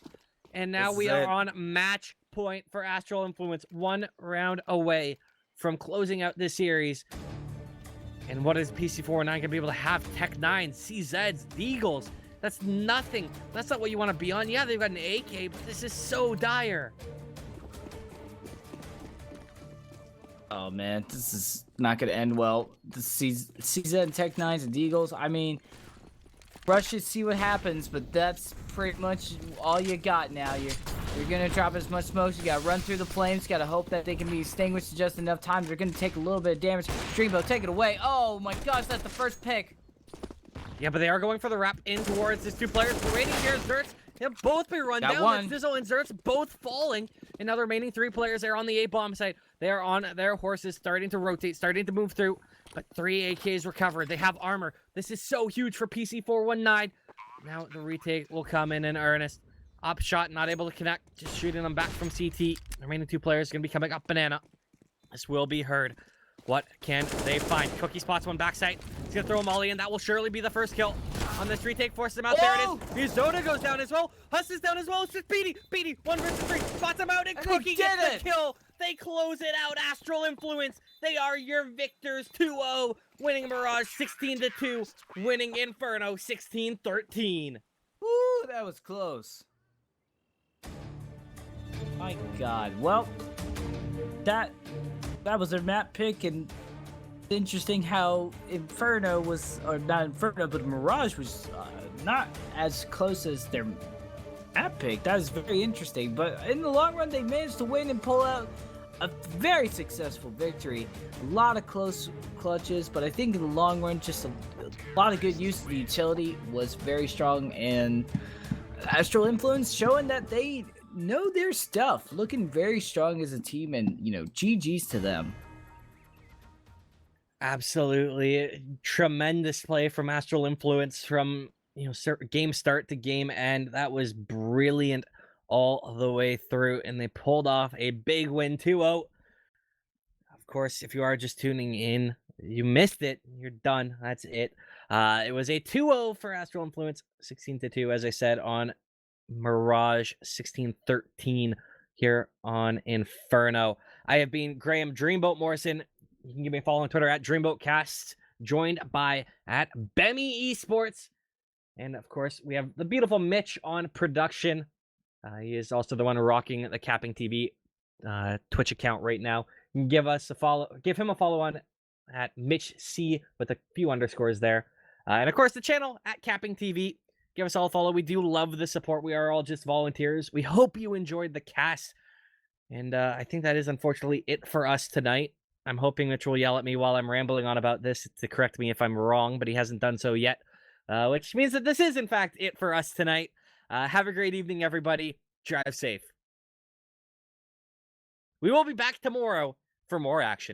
And now we are on match point for Astral Influence. 1 round away from closing out this series. And what is PC419 going to be able to have? Tech 9, CZs, Deagles. That's nothing. That's not what you want to be on. Yeah, they've got an AK, but this is so dire. Oh man, this is not gonna end well. The CZ and Tech 9s and Deagles. I mean, rush it, see what happens, but that's pretty much all you got now. You're gonna drop as much smoke. You gotta run through the flames. Gotta hope that they can be extinguished in just enough time. They're gonna take a little bit of damage. Dreamboat, take it away. Oh my gosh, that's the first pick. Yeah, but they are going for the wrap in towards these 2 players. We're waiting here. Zertz, they'll both be run down. It's Dizzle and Zertz both falling. And now the remaining 3 players are on the A-bomb site. They are on their horses, starting to rotate, starting to move through. But 3 AKs recovered. They have armor. This is so huge for PC419. Now the retake will come in earnest. Up shot, not able to connect. Just shooting them back from CT. The remaining 2 players going to be coming up banana. This will be heard. What can they find? Cookie spots 1 backside. He's going to throw a molly in. That will surely be the first kill on this retake. Forces him out. There it is. Mizona goes down as well. Huss is down as well. It's just BD. BD. 1 versus 3. Spots him out, and Cookie gets the kill. They close it out. Astral Influence. They are your victors. 2-0. Winning Mirage 16-2. Winning Inferno 16-13. Woo, that was close. My God. Well, that was their map pick, and interesting how Inferno was, or not Inferno, but Mirage was not as close as their map pick. That is very interesting, but in the long run, they managed to win and pull out a very successful victory. A lot of close clutches, but I think in the long run, just a lot of good use of the utility was very strong, and Astral Influence showing that they know their stuff, looking very strong as a team, and, you know, GG's to them. Absolutely. Tremendous play from Astral Influence from, game start to game end. That was brilliant all the way through, and they pulled off a big win 2-0. Of course, if you are just tuning in, you missed it. You're done. That's it. It was a 2-0 for Astral Influence, 16-2, as I said, on Mirage 16-13 here on Inferno. I have been Graham Dreamboat Morrison. You can give me a follow on Twitter at DreamboatCast, joined by at Bemmy Esports. And of course, we have the beautiful Mitch on production. He is also the one rocking the CappingTV Twitch account right now. You can give him a follow on at Mitch C with a few underscores there. And of course, the channel at CappingTV. Give us all a follow. We do love the support. We are all just volunteers. We hope you enjoyed the cast. And I think that is unfortunately it for us tonight. I'm hoping Mitch will yell at me while I'm rambling on about this to correct me if I'm wrong, but he hasn't done so yet. Which means that this is, in fact, it for us tonight. Have a great evening, everybody. Drive safe. We will be back tomorrow for more action.